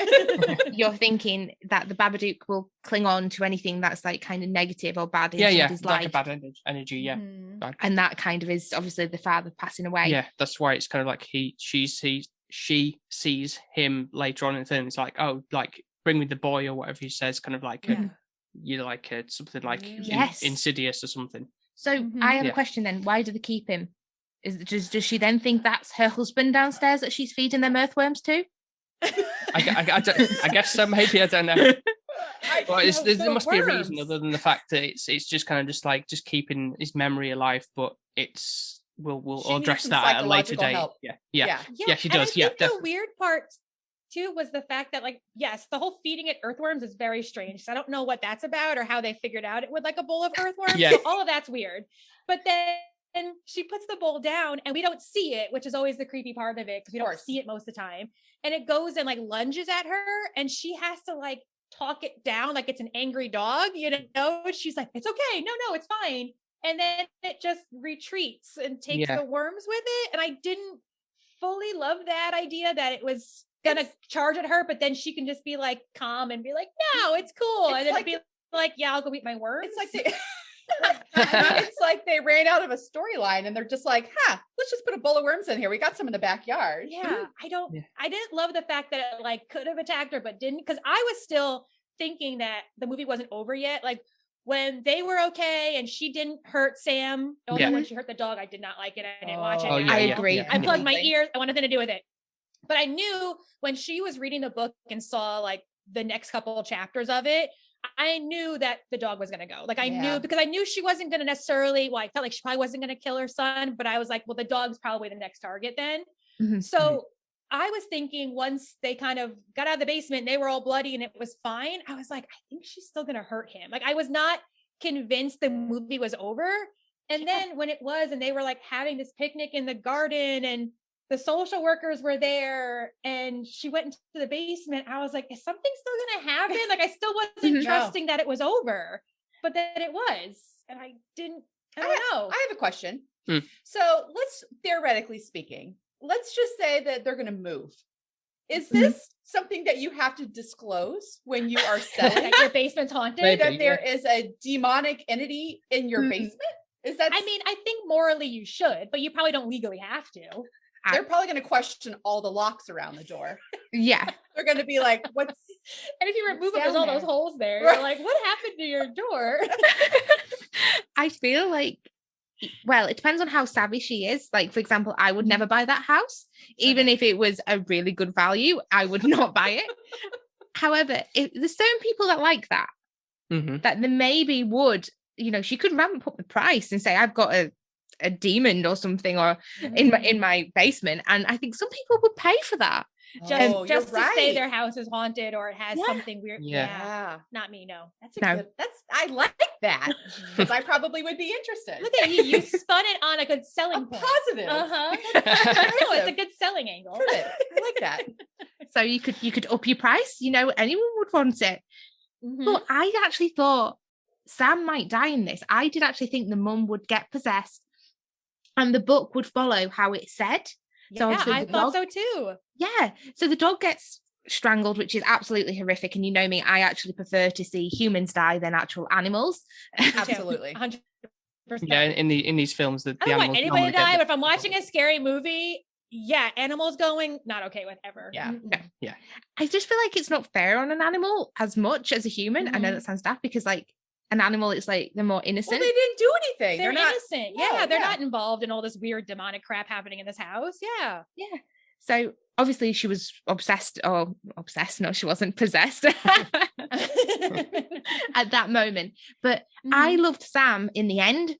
You're thinking that the Babadook will cling on to anything that's like kind of negative or bad in his like life. a bad energy, yeah. And that kind of is obviously the father passing away. Yeah, that's why it's kind of like she sees him later on, and then it's like, oh, like bring me the boy or whatever he says, kind of like something like Insidious or something. So I have a question then. Why do they keep him? Does she then think that's her husband downstairs that she's feeding them earthworms to? I guess so. Maybe, I don't know. But there must be a reason other than the fact that it's just kind of just like just keeping his memory alive. But we'll address that at a later date. Yeah, she does. I think the weird part too was the fact that, like, yes, the whole feeding it earthworms is very strange. So I don't know what that's about or how they figured out it with like a bowl of earthworms. So all of that's weird. But then she puts the bowl down and we don't see it, which is always the creepy part of it because we don't see it most of the time. And it goes and like lunges at her and she has to like talk it down like it's an angry dog, you know? She's like, it's okay. No, it's fine. And then it just retreats and takes the worms with it. And I didn't fully love that idea that it was gonna charge at her, but then she can just be like calm and be like, no, it's cool. And then like, be like, yeah, I'll go eat my worms. It's like it's like they ran out of a storyline and they're just like, let's just put a bowl of worms in here. We got some in the backyard. Yeah. I didn't love the fact that it like could have attacked her, but didn't, because I was still thinking that the movie wasn't over yet. Like when they were okay and she didn't hurt Sam, although when she hurt the dog, I did not like it. I didn't watch it. I agree. I plugged my ears. I wanted nothing to do with it. But I knew when she was reading the book and saw like the next couple of chapters of it, I knew that the dog was going to go. Like I knew, because I knew she wasn't going to necessarily, I felt like she probably wasn't going to kill her son, but I was like, well, the dog's probably the next target then. So I was thinking once they kind of got out of the basement and they were all bloody and it was fine, I was like, I think she's still going to hurt him. Like I was not convinced the movie was over. And then when it was, and they were like having this picnic in the garden and the social workers were there and she went into the basement, I was like, is something still going to happen? Like I still wasn't trusting that it was over, but then it was. And I don't know. I have a question. So let's, theoretically speaking, let's just say that they're going to move. Is this something that you have to disclose when you are selling? That your basement's haunted? Maybe, that there is a demonic entity in your basement? Is that? I mean, I think morally you should, but you probably don't legally have to. They're probably going to question all the locks around the door. Yeah. They're going to be like, what's... And if you remove it, there's all those holes there. You're like, what happened to your door? I feel like Well, it depends on how savvy she is. Like, for example, I would never buy that house. Even if it was a really good value, I would not buy it. However, if there's certain people that like that, that they maybe would, she could ramp up the price and say, I've got a demon or something or in my basement. And I think some people would pay for that. Just to say their house is haunted or it has something weird. Yeah. Not me, no. I like that because I probably would be interested. Look at you. You spun it on a good selling point. Positive. No, it's a good selling angle. I like that. So you could up your price, anyone would want it. But I actually thought Sam might die in this. I did actually think the mum would get possessed and the book would follow how it said. So I thought so too. Yeah. So the dog gets strangled, which is absolutely horrific. And you know me, I actually prefer to see humans die than actual animals. Absolutely. 100%. Yeah, in these films, the I don't want animals anybody to die, but if I'm watching a scary movie, animals going, not okay with ever. Yeah. I just feel like it's not fair on an animal as much as a human. I know that sounds daft because an animal, it's like they're more innocent. Well, they didn't do anything. They're not innocent. They're not involved in all this weird demonic crap happening in this house. Yeah. So obviously she was obsessed. No, she wasn't possessed at that moment. But I loved Sam in the end.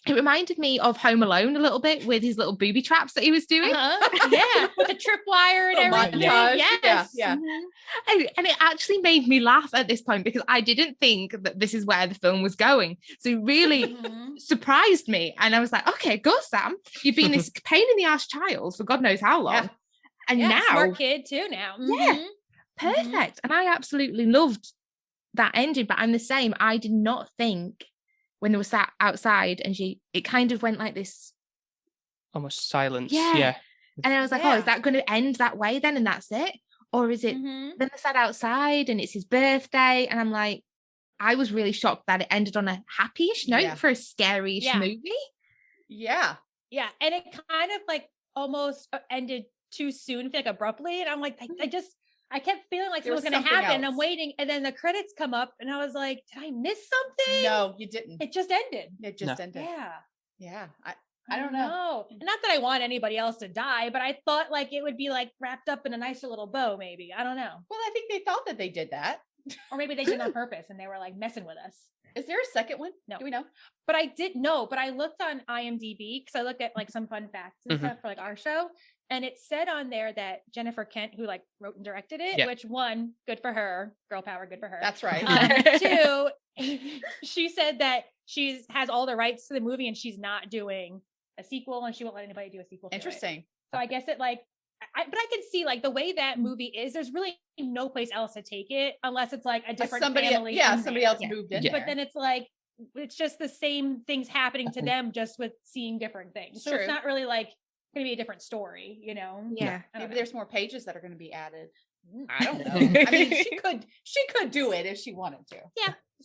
It reminded me of Home Alone a little bit with his little booby traps that he was doing. With the tripwire and everything. Yes. Yeah. And it actually made me laugh at this point because I didn't think that this is where the film was going. So it really surprised me. And I was like, okay, go Sam. You've been this pain in the ass child for God knows how long. Yeah. And now smart kid too now. Yeah. Perfect. And I absolutely loved that ending. But I'm the same. I did not think when they were sat outside and it kind of went like this almost silence. Yeah. And I was like, is that going to end that way then? And that's it? Or is it, then they sat outside and it's his birthday. And I'm like, I was really shocked that it ended on a happy-ish note for a scary-ish movie. Yeah. Yeah. And it kind of like almost ended too soon, like abruptly. And I'm like, I kept feeling like it was going to happen. And I'm waiting. And then the credits come up and I was like, did I miss something? No, you didn't. It just ended. Ended. Yeah. Yeah. I don't know. Not that I want anybody else to die, but I thought like it would be like wrapped up in a nicer little bow, maybe. I don't know. Well, I think they thought that they did that. Or maybe they did it on purpose and they were like messing with us. Is there a second one? No. Do we know? But I did know, but I looked on IMDb because I looked at like some fun facts and stuff for like our show. And it said on there that Jennifer Kent, who like wrote and directed it, which one, good for her, girl power, good for her. That's right. Two, she said that she has all the rights to the movie and she's not doing a sequel and she won't let anybody do a sequel. Interesting. So I guess it like, but I can see like the way that movie is, there's really no place else to take it unless it's like a different family. Yeah, somebody else moved in. But then it's like, it's just the same things happening to them, just with seeing different things. So it's not really like going to be a different story, Yeah. Maybe there's more pages that are going to be added. I don't know. I mean, she could do it if she wanted to.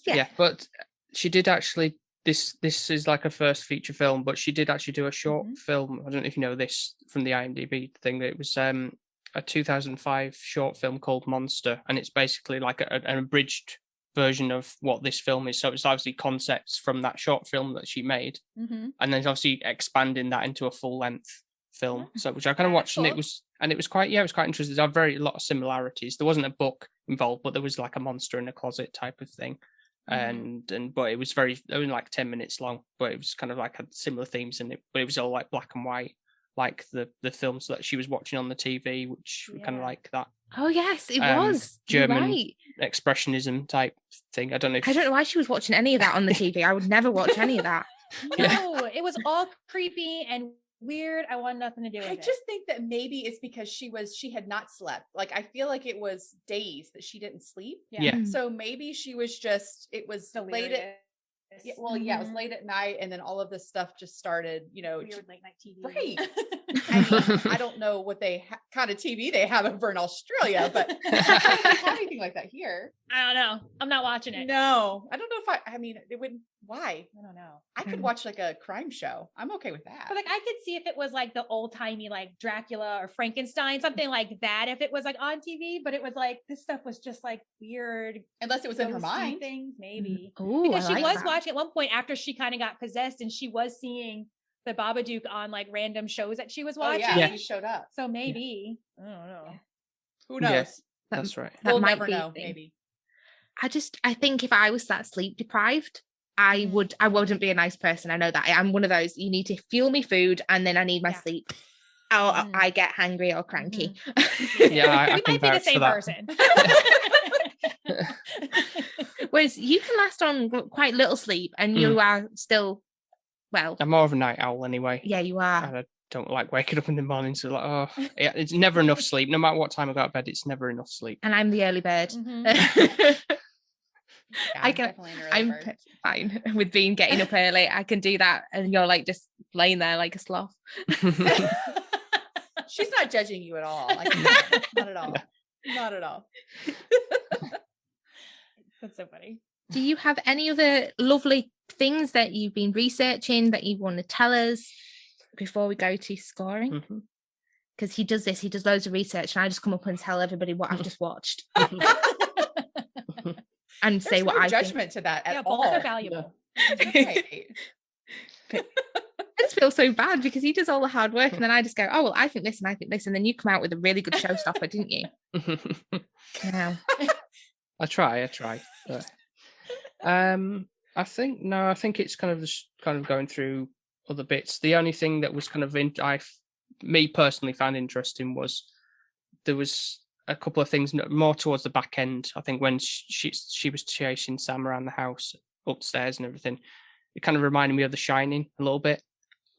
Yeah. But she did actually, this is like a first feature film, but she did actually do a short film. I don't know if you know this from the IMDb thing. That it was a 2005 short film called Monster. And it's basically like an abridged version of what this film is. So it's obviously concepts from that short film that she made. And then obviously expanding that into a full length film, so which I kind of watched, cool. and it was quite interesting. There are a lot of similarities. There wasn't a book involved, but there was like a monster in a closet type of thing, and but it was only like 10 minutes long, but it was kind of like had similar themes in it, but it was all like black and white, like the films that she was watching on the TV, which were kind of like that. Oh yes, it was German expressionism type thing. I don't know why she was watching any of that on the TV. I would never watch any of that. No, it was all creepy and weird. I want nothing to do with it. I just think that maybe it's because she had not slept. Like I feel like it was days that she didn't sleep. Yeah. So maybe she was it was delirious. late at it was late at night, and then all of this stuff just started, weird late night TV. Right. I mean, I don't know what kind of TV they have over in Australia, but I don't have anything like that here. I don't know. I'm not watching it. No, I don't know if I mean, it wouldn't. Why? I don't know. I could watch like a crime show. I'm okay with that. But like, I could see if it was like the old timey, like Dracula or Frankenstein, something like that. If it was like on TV, but it was like, this stuff was just like weird. Unless it was in her mind. Things, maybe. Ooh, because she was that. watching at one point after she kind of got possessed, and she was seeing the Babadook on like random shows that she was watching. yeah, he showed up. So maybe I don't know. Who knows? Yes, that's right. That We'll might never be a know. thing. Maybe. I think if I was that sleep deprived, I wouldn't be a nice person. I know that. I'm one of those, you need to fuel me food and then I need my sleep. I get hangry or cranky. Yeah, I We can might be the vouch for same that. person. Whereas you can last on quite little sleep and you are still, well, I'm more of a night owl anyway. yeah, you are. And I don't like waking up in the morning. So like, oh, yeah, it's never enough sleep. No matter what time I go to bed, it's never enough sleep. And I'm the early bird. Yeah, I can. definitely an early I'm bird. fine with being getting up early. I can do that, and you're like just laying there like a sloth. She's not judging you at all. Like, not at all. Not at all. That's so funny. Do you have any other lovely things that you've been researching that you want to tell us before we go to scoring? Because he does loads of research, and I just come up and tell everybody what I've just watched. And say There's what no I judgment to that at both all. are valuable. Right. I just feel so bad because he does all the hard work, and then I just go, oh well, I think this and I think this, and then you come out with a really good showstopper, didn't you? Yeah. I try. But, I think it's kind of just kind of going through other bits. The only thing that was kind of me personally found interesting was there was a couple of things more towards the back end. I think when she was chasing Sam around the house upstairs and everything, it kind of reminded me of The Shining a little bit.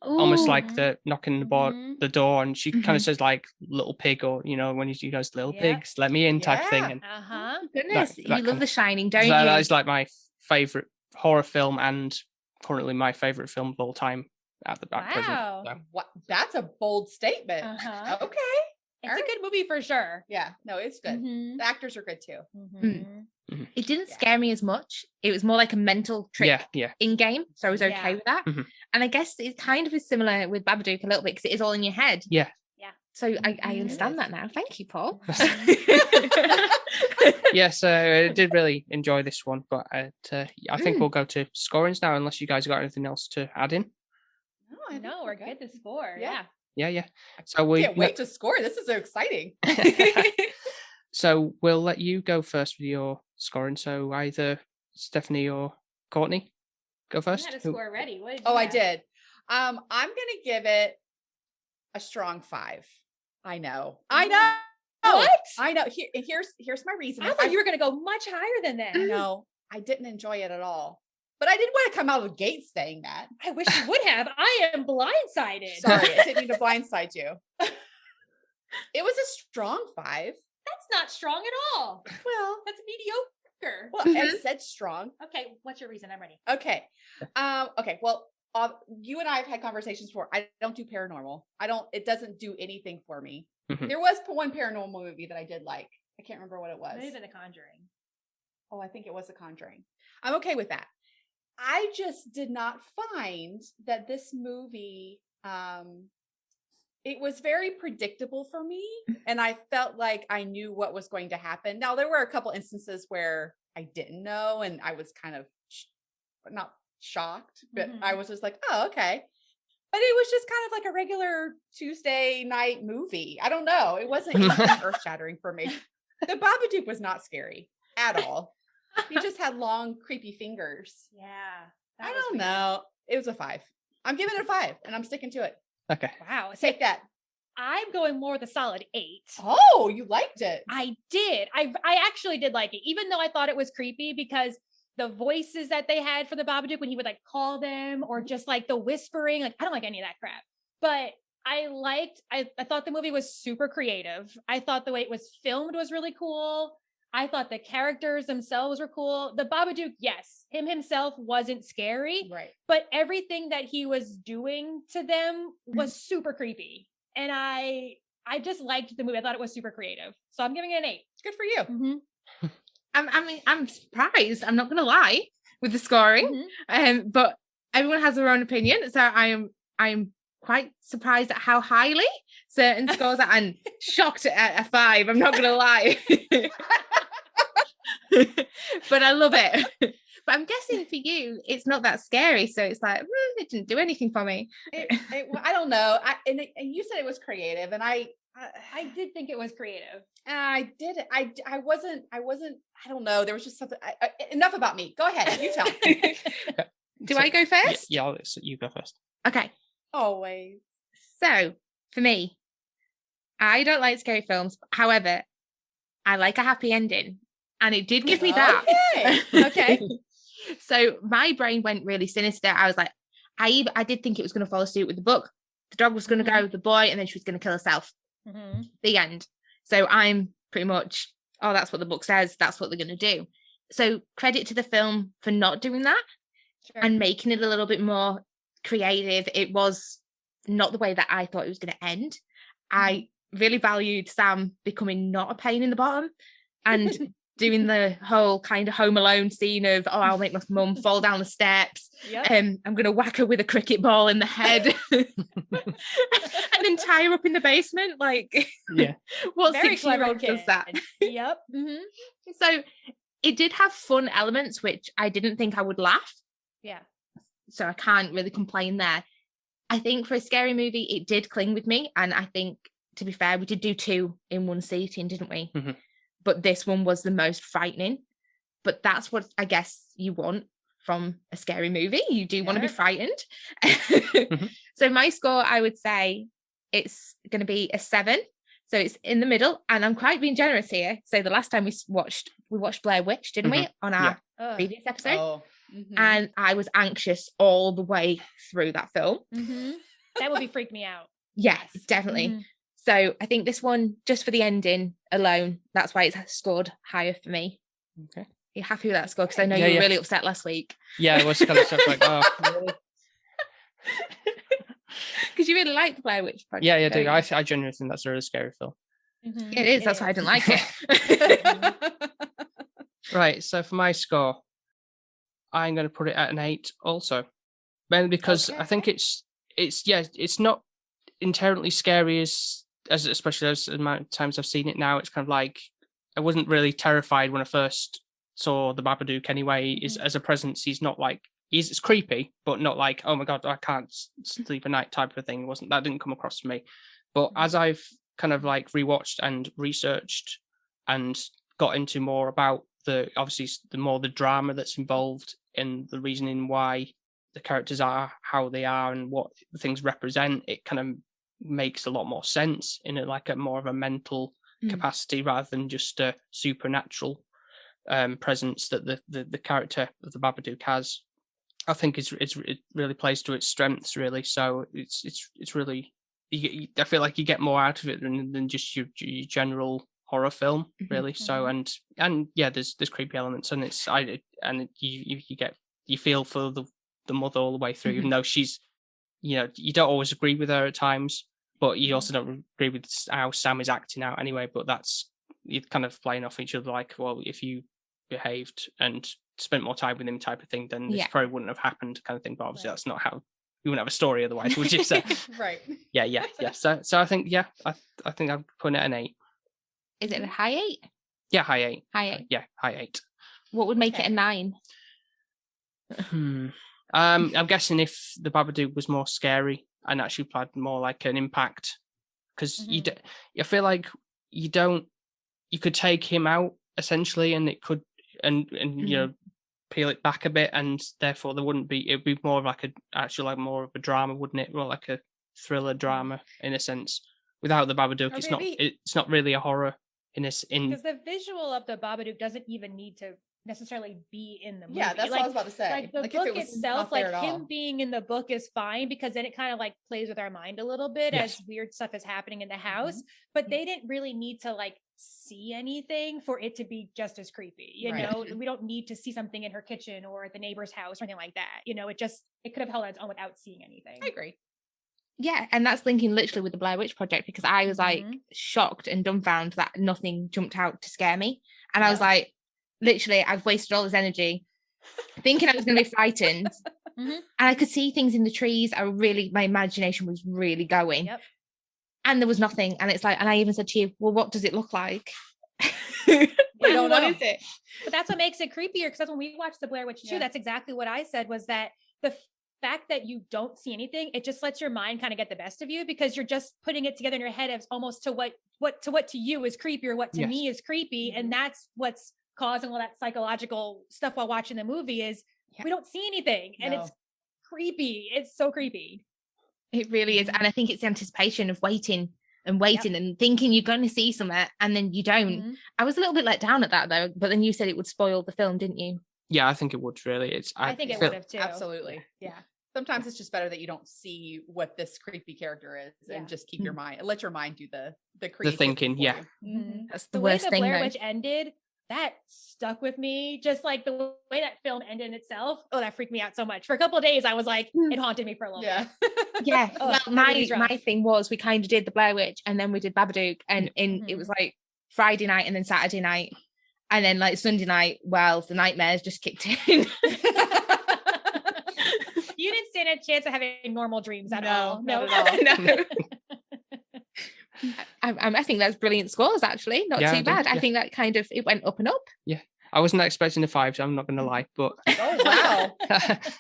Almost like the knocking the door, and she kind of says like little pig, or when he goes little pigs, let me in type thing. And Goodness, that you love The Shining, don't so you? that is like my favorite horror film, and currently my favorite film of all time at the back. Wow. So. What? That's a bold statement. Uh-huh. Okay. It's a good movie for sure. Yeah. No, it's good. Mhm. The actors are good too. It didn't scare me as much. It was more like a mental trick in game, so I was okay with that. And I guess it kind of is similar with Babadook a little bit because it is all in your head. Yeah. So I understand that now. Thank you, Paul. Yes, I did really enjoy this one, but I think we'll go to scorings now, unless you guys got anything else to add in. No, we're good to score. Yeah. Yeah. So we can't wait to score. This is so exciting. So we'll let you go first with your scoring. So either Stephanie or Courtney, go first. You had a score ready. What did you Oh, I have? did. I'm gonna give it a strong 5. I know. What? I know. Here's my reason. I thought you were going to go much higher than that. No, I didn't enjoy it at all. But I didn't want to come out of the gate saying that. I wish you would have. I am blindsided. Sorry, I didn't mean to blindside you. It was a strong 5. That's not strong at all. Well, That's mediocre. well, I said strong. Okay, what's your reason? I'm ready. Okay. Okay. Well, you and I have had conversations before. I don't do paranormal. It doesn't do anything for me. There was one paranormal movie that I did like. I can't remember what it was. Maybe The Conjuring. Oh, I think it was The Conjuring. I'm okay with that. I just did not find that this movie, it was very predictable for me. And I felt like I knew what was going to happen. Now, there were a couple instances where I didn't know, and I was kind of not shocked, but I was just like, oh, okay. But it was just kind of like a regular Tuesday night movie. I don't know. It wasn't anything earth-shattering for me. The Babadook was not scary at all. He just had long, creepy fingers. Yeah. I don't know. It was a 5. I'm giving it a 5, and I'm sticking to it. Okay. Wow. Take that. I'm going more with a solid 8. Oh, you liked it. I did. I actually did like it, even though I thought it was creepy because the voices that they had for the Babadook when he would like call them, or just like the whispering, like I don't like any of that crap. But I thought the movie was super creative. I thought the way it was filmed was really cool. I thought the characters themselves were cool. The Babadook, yes, him himself wasn't scary, Right. but everything that he was doing to them was super creepy. And I just liked the movie. I thought it was super creative. So I'm giving it an 8. Good for you. I'm surprised. I'm not going to lie with the scoring, but everyone has their own opinion. So I'm quite surprised at how highly certain scores are, and shocked at a 5. I'm not going to lie, but I love it. But I'm guessing for you, it's not that scary. So it's like, it didn't do anything for me. Well, I don't know. And you said it was creative, and I did think it was creative. I did it. I wasn't. I don't know. There was just something. Enough about me. Go ahead. You tell me. Do I go first? Yeah, you go first. Okay. Always. So for me, I don't like scary films. However, I like a happy ending. And it did give me that. Okay. So my brain went really sinister. I was like, I did think it was going to follow suit with the book. The dog was going to go with the boy, and then she was going to kill herself. The end. So I'm pretty much, that's what the book says. That's what they're going to do. So credit to the film for not doing that and making it a little bit more creative. It was not the way that I thought it was going to end. I really valued Sam becoming not a pain in the bottom and doing the whole kind of Home Alone scene of, I'll make my mum fall down the steps. I'm going to whack her with a cricket ball in the head and then tie her up in the basement. Like, what 6-year-old does that? Yep. So it did have fun elements, which I didn't think I would laugh. Yeah. So I can't really complain there. I think for a scary movie, it did cling with me. And I think, to be fair, we did do 2 in one seating, didn't we? But this one was the most frightening. But that's what I guess you want from a scary movie. You do want to be frightened. So my score, I would say it's going to be a 7. So it's in the middle. And I'm quite being generous here. So the last time we watched Blair Witch, didn't we? On our previous episode. And I was anxious all the way through that film. That would be freaked me out. Yes, definitely. So I think this one, just for the ending alone, that's why it's scored higher for me. Okay. You're happy with that score? Because I know you were really upset last week. Yeah, it was kind of stuff like, really? Because you really liked the Blair Witch Project. Yeah, I do. I genuinely think that's a really scary film. Yeah, it is. That's why I didn't like it. Right. So for my score, I'm going to put it at an 8 also. Mainly because I think it's not inherently scary as especially as the amount of times I've seen it now. It's kind of like, I wasn't really terrified when I first saw the Babadook anyway. As a presence, he's not like, it's creepy, but not like, oh my God, I can't sleep at night type of thing. That didn't come across to me. But as I've kind of like rewatched and researched and got into more about the drama that's involved in the reasoning why the characters are how they are and what the things represent, it kind of makes a lot more sense in a more of a mental capacity rather than just a supernatural presence that the character of the Babadook has. I think it really plays to its strengths, really. So it's really, I feel like you get more out of it than just your general horror film, really. So and yeah, there's creepy elements, and you feel for the mother all the way through, even though she's, you don't always agree with her at times, but you also don't agree with how Sam is acting out anyway. But you're kind of playing off each other, like, well, if you behaved and spent more time with him type of thing, then this probably wouldn't have happened kind of thing. But obviously that's not how, you wouldn't have a story otherwise, would you? So Right. Yeah. So I think, I think I'm putting it an 8. Is it a high 8? Yeah, high 8. High 8. Yeah, high 8. What would make it a 9? I'm guessing if the Babadook was more scary and actually had more like an impact, because I feel like you could take him out essentially, and it could and peel it back a bit, and therefore it'd be more of like more of a drama, wouldn't it? More like a thriller drama in a sense. Without the Babadook, it's not really a horror because the visual of the Babadook doesn't even need to necessarily be in the movie. Yeah, that's what I was about to say. Like the book itself, like him being in the book is fine, because then it kind of like plays with our mind a little bit as weird stuff is happening in the house. But they didn't really need to like see anything for it to be just as creepy. You know, we don't need to see something in her kitchen or at the neighbor's house or anything like that. It could have held on its own without seeing anything. I agree. Yeah, and that's linking literally with the Blair Witch Project, because I was like shocked and dumbfounded that nothing jumped out to scare me. And I was like, literally, I've wasted all this energy thinking I was going to be frightened. And I could see things in the trees. My imagination was really going. And there was nothing. And it's like, and I even said to you, well, what does it look like? I don't what know. is it? But that's what makes it creepier, because that's when we watched the Blair Witch 2, Yeah. that's exactly what I said, was that the fact that you don't see anything, it just lets your mind kind of get the best of you, because you're just putting it together in your head as almost to what to you is creepy, or what to me is creepy. And that's what's causing all that psychological stuff while watching the movie is we don't see anything. And it's creepy. It's so creepy. It really is. And I think it's the anticipation of waiting and thinking you're going to see something, and then you don't. I was a little bit let down at that though, but then you said it would spoil the film, didn't you? Yeah, I think it would really. I think it would have too. Absolutely. Yeah. Sometimes it's just better that you don't see what this creepy character is and just keep your mind, let your mind do the thinking. Yeah. That's the way worst the thing. Blair Witch ended, that stuck with me. Just like the way that film ended in itself. Oh, that freaked me out so much. For a couple of days, I was like, it haunted me for a little bit. Yeah. Well, movie's rough. my thing was we kind of did the Blair Witch and then we did Babadook, and it was like Friday night and then Saturday night. And then like Sunday night, well, the nightmares just kicked in. You didn't stand a chance of having normal dreams at all. No, not at all. No. I think that's brilliant scores, actually. Not too bad. I think that kind of, it went up and up. Yeah. I wasn't expecting a 5, so I'm not going to lie, but... Oh, wow.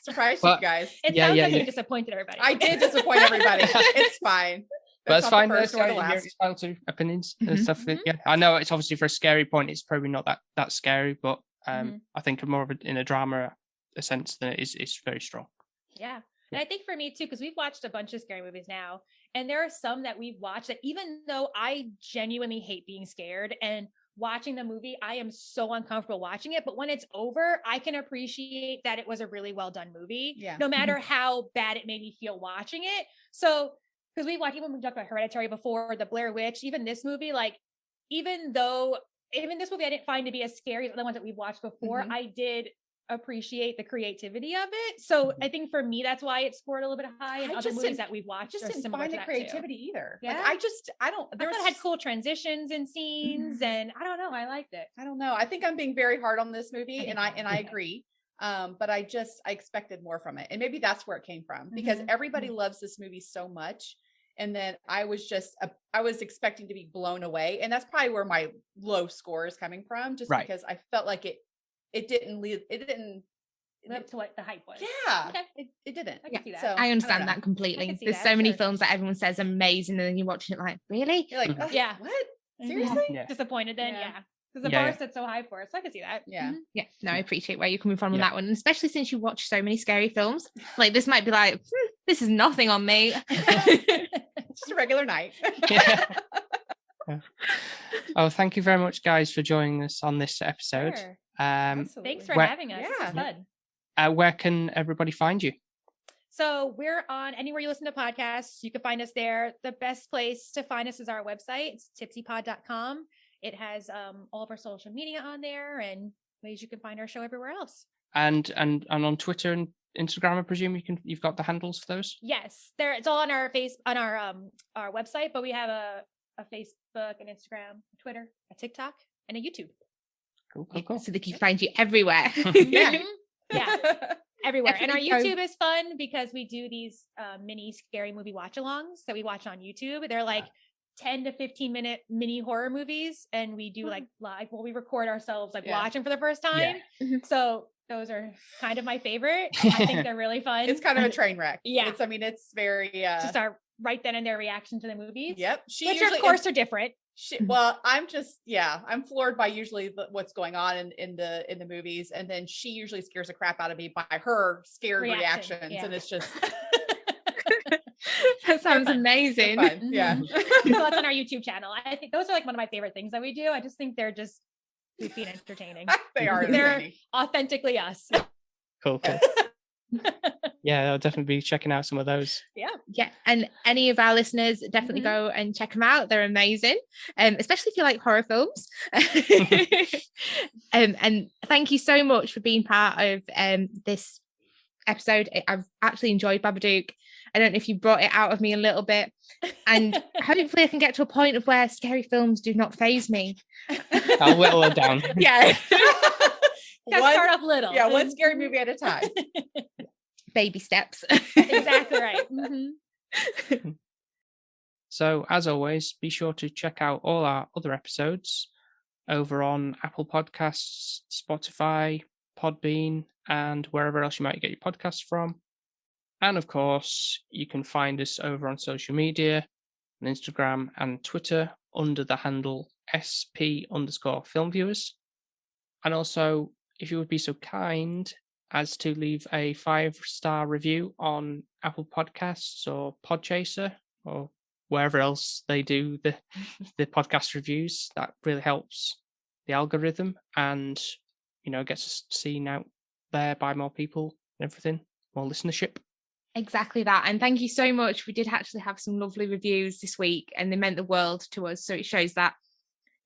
Surprised you guys. It sounds like you disappointed everybody. I did disappoint everybody. It's fine. But it's fine. That's That's right. You're entitled to opinions and stuff. Yeah, I know it's obviously for a scary point. It's probably not that scary, but I think more of in a drama a sense than it is. It's very strong. Yeah, and I think for me too, because we've watched a bunch of scary movies now, and there are some that we've watched that even though I genuinely hate being scared and watching the movie, I am so uncomfortable watching it. But when it's over, I can appreciate that it was a really well done movie. Yeah. No matter how bad it made me feel watching it. So. Because we talked about Hereditary before, the Blair Witch, even this movie, like, even this movie I didn't find to be as scary as the ones that we've watched before, I did appreciate the creativity of it. So I think for me, that's why it scored a little bit high. And other movies that we've watched just are didn't similar find to the that creativity too. either. Yeah. Like, I don't. I thought it had cool transitions and scenes, and I don't know, I liked it. I don't know. I think I'm being very hard on this movie, and I agree. But I expected more from it, and maybe that's where it came from, because everybody loves this movie so much. And then I was expecting to be blown away. And that's probably where my low score is coming from, just because I felt like it didn't live up to what the hype was. Yeah. Okay. It didn't. I can see that. So, I understand that completely. There's so many films that everyone says amazing, and then you're watching it like, really? You're like, what? Seriously? Yeah. Disappointed then, yeah. Because the bar set so high for us. So I can see that. Yeah. Yeah. No, I appreciate where you're coming from on that one. And especially since you watch so many scary films. Like, this might be like, this is nothing on me. Just a regular night. Yeah. Oh, thank you very much, guys, for joining us on this episode. Sure. Thanks for having us. Yeah. This was fun. Where can everybody find you? So we're on anywhere you listen to podcasts. You can find us there. The best place to find us is our website. It's tipsypod.com. It has all of our social media on there and ways you can find our show everywhere else. And on Twitter and Instagram, I presume you've got the handles for those? Yes, it's all on our our website, but we have a Facebook, an Instagram, a Twitter, a TikTok, and a YouTube. Cool. So they can find you everywhere. Yeah. Everywhere. Definitely. And our YouTube is fun because we do these mini scary movie watch-alongs that we watch on YouTube. They're like 10 to 15 minute mini horror movies, and we do like live, we record ourselves watching for the first time. So those are kind of my favorite. I think they're really fun. It's kind of a train wreck. Yeah. It's very just our right then and their reaction to the movies. Yep. Which of course are different. Well, I'm floored by usually what's going on in the movies, and then she usually scares the crap out of me by her scared reactions, and it's just that sounds amazing. Yeah. That's on our YouTube channel. I think those are like one of my favorite things that we do. I just think they're just goofy and entertaining. They're authentically us. Cool. Yeah, I'll definitely be checking out some of those. Yeah, and any of our listeners, definitely go and check them out. They're amazing, especially if you like horror films. And thank you so much for being part of this episode. I've actually enjoyed Babadook. I don't know if you brought it out of me a little bit, and hopefully I can get to a point of where scary films do not faze me. I'll whittle it down. Yeah. Gotta start off little. Yeah, one scary movie at a time. Baby steps. Exactly right. So as always, be sure to check out all our other episodes over on Apple Podcasts, Spotify, Podbean, and wherever else you might get your podcasts from. And of course, you can find us over on social media, on Instagram and Twitter under the handle SP_filmviewers. And also, if you would be so kind as to leave a 5-star review on Apple Podcasts or Podchaser or wherever else they do the podcast reviews, that really helps the algorithm and, gets us seen out there by more people and everything, more listenership. Exactly that. And thank you so much. We did actually have some lovely reviews this week and they meant the world to us. So it shows that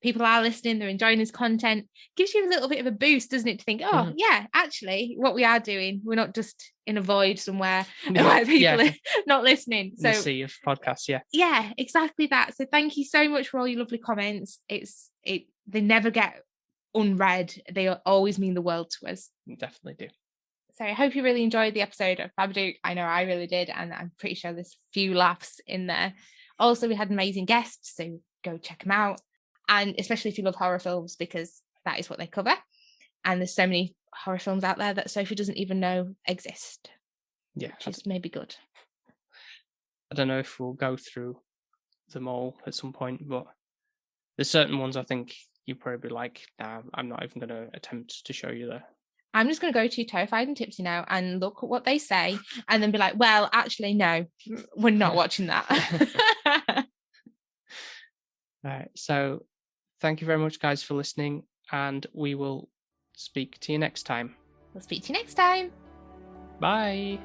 people are listening, they're enjoying this content. Gives you a little bit of a boost, doesn't it, to think, yeah, actually, what we are doing, we're not just in a void somewhere where people are not listening. So, in the sea of podcasts, yeah. Yeah, exactly that. So thank you so much for all your lovely comments. They never get unread. They always mean the world to us. Definitely do. So I hope you really enjoyed the episode of Babadook. I know I really did, and I'm pretty sure there's a few laughs in there. Also, we had amazing guests, so go check them out. And especially if you love horror films, because that is what they cover. And there's so many horror films out there that Sophie doesn't even know exist. Yeah. Which is maybe good. I don't know if we'll go through them all at some point, but there's certain ones I think you probably like. Nah, I'm not even going to attempt to show you there. I'm just going to go to Terrified and Tipsy now and look at what they say and then be like, well, actually, no, we're not watching that. All right. So thank you very much, guys, for listening. And we will speak to you next time. We'll speak to you next time. Bye.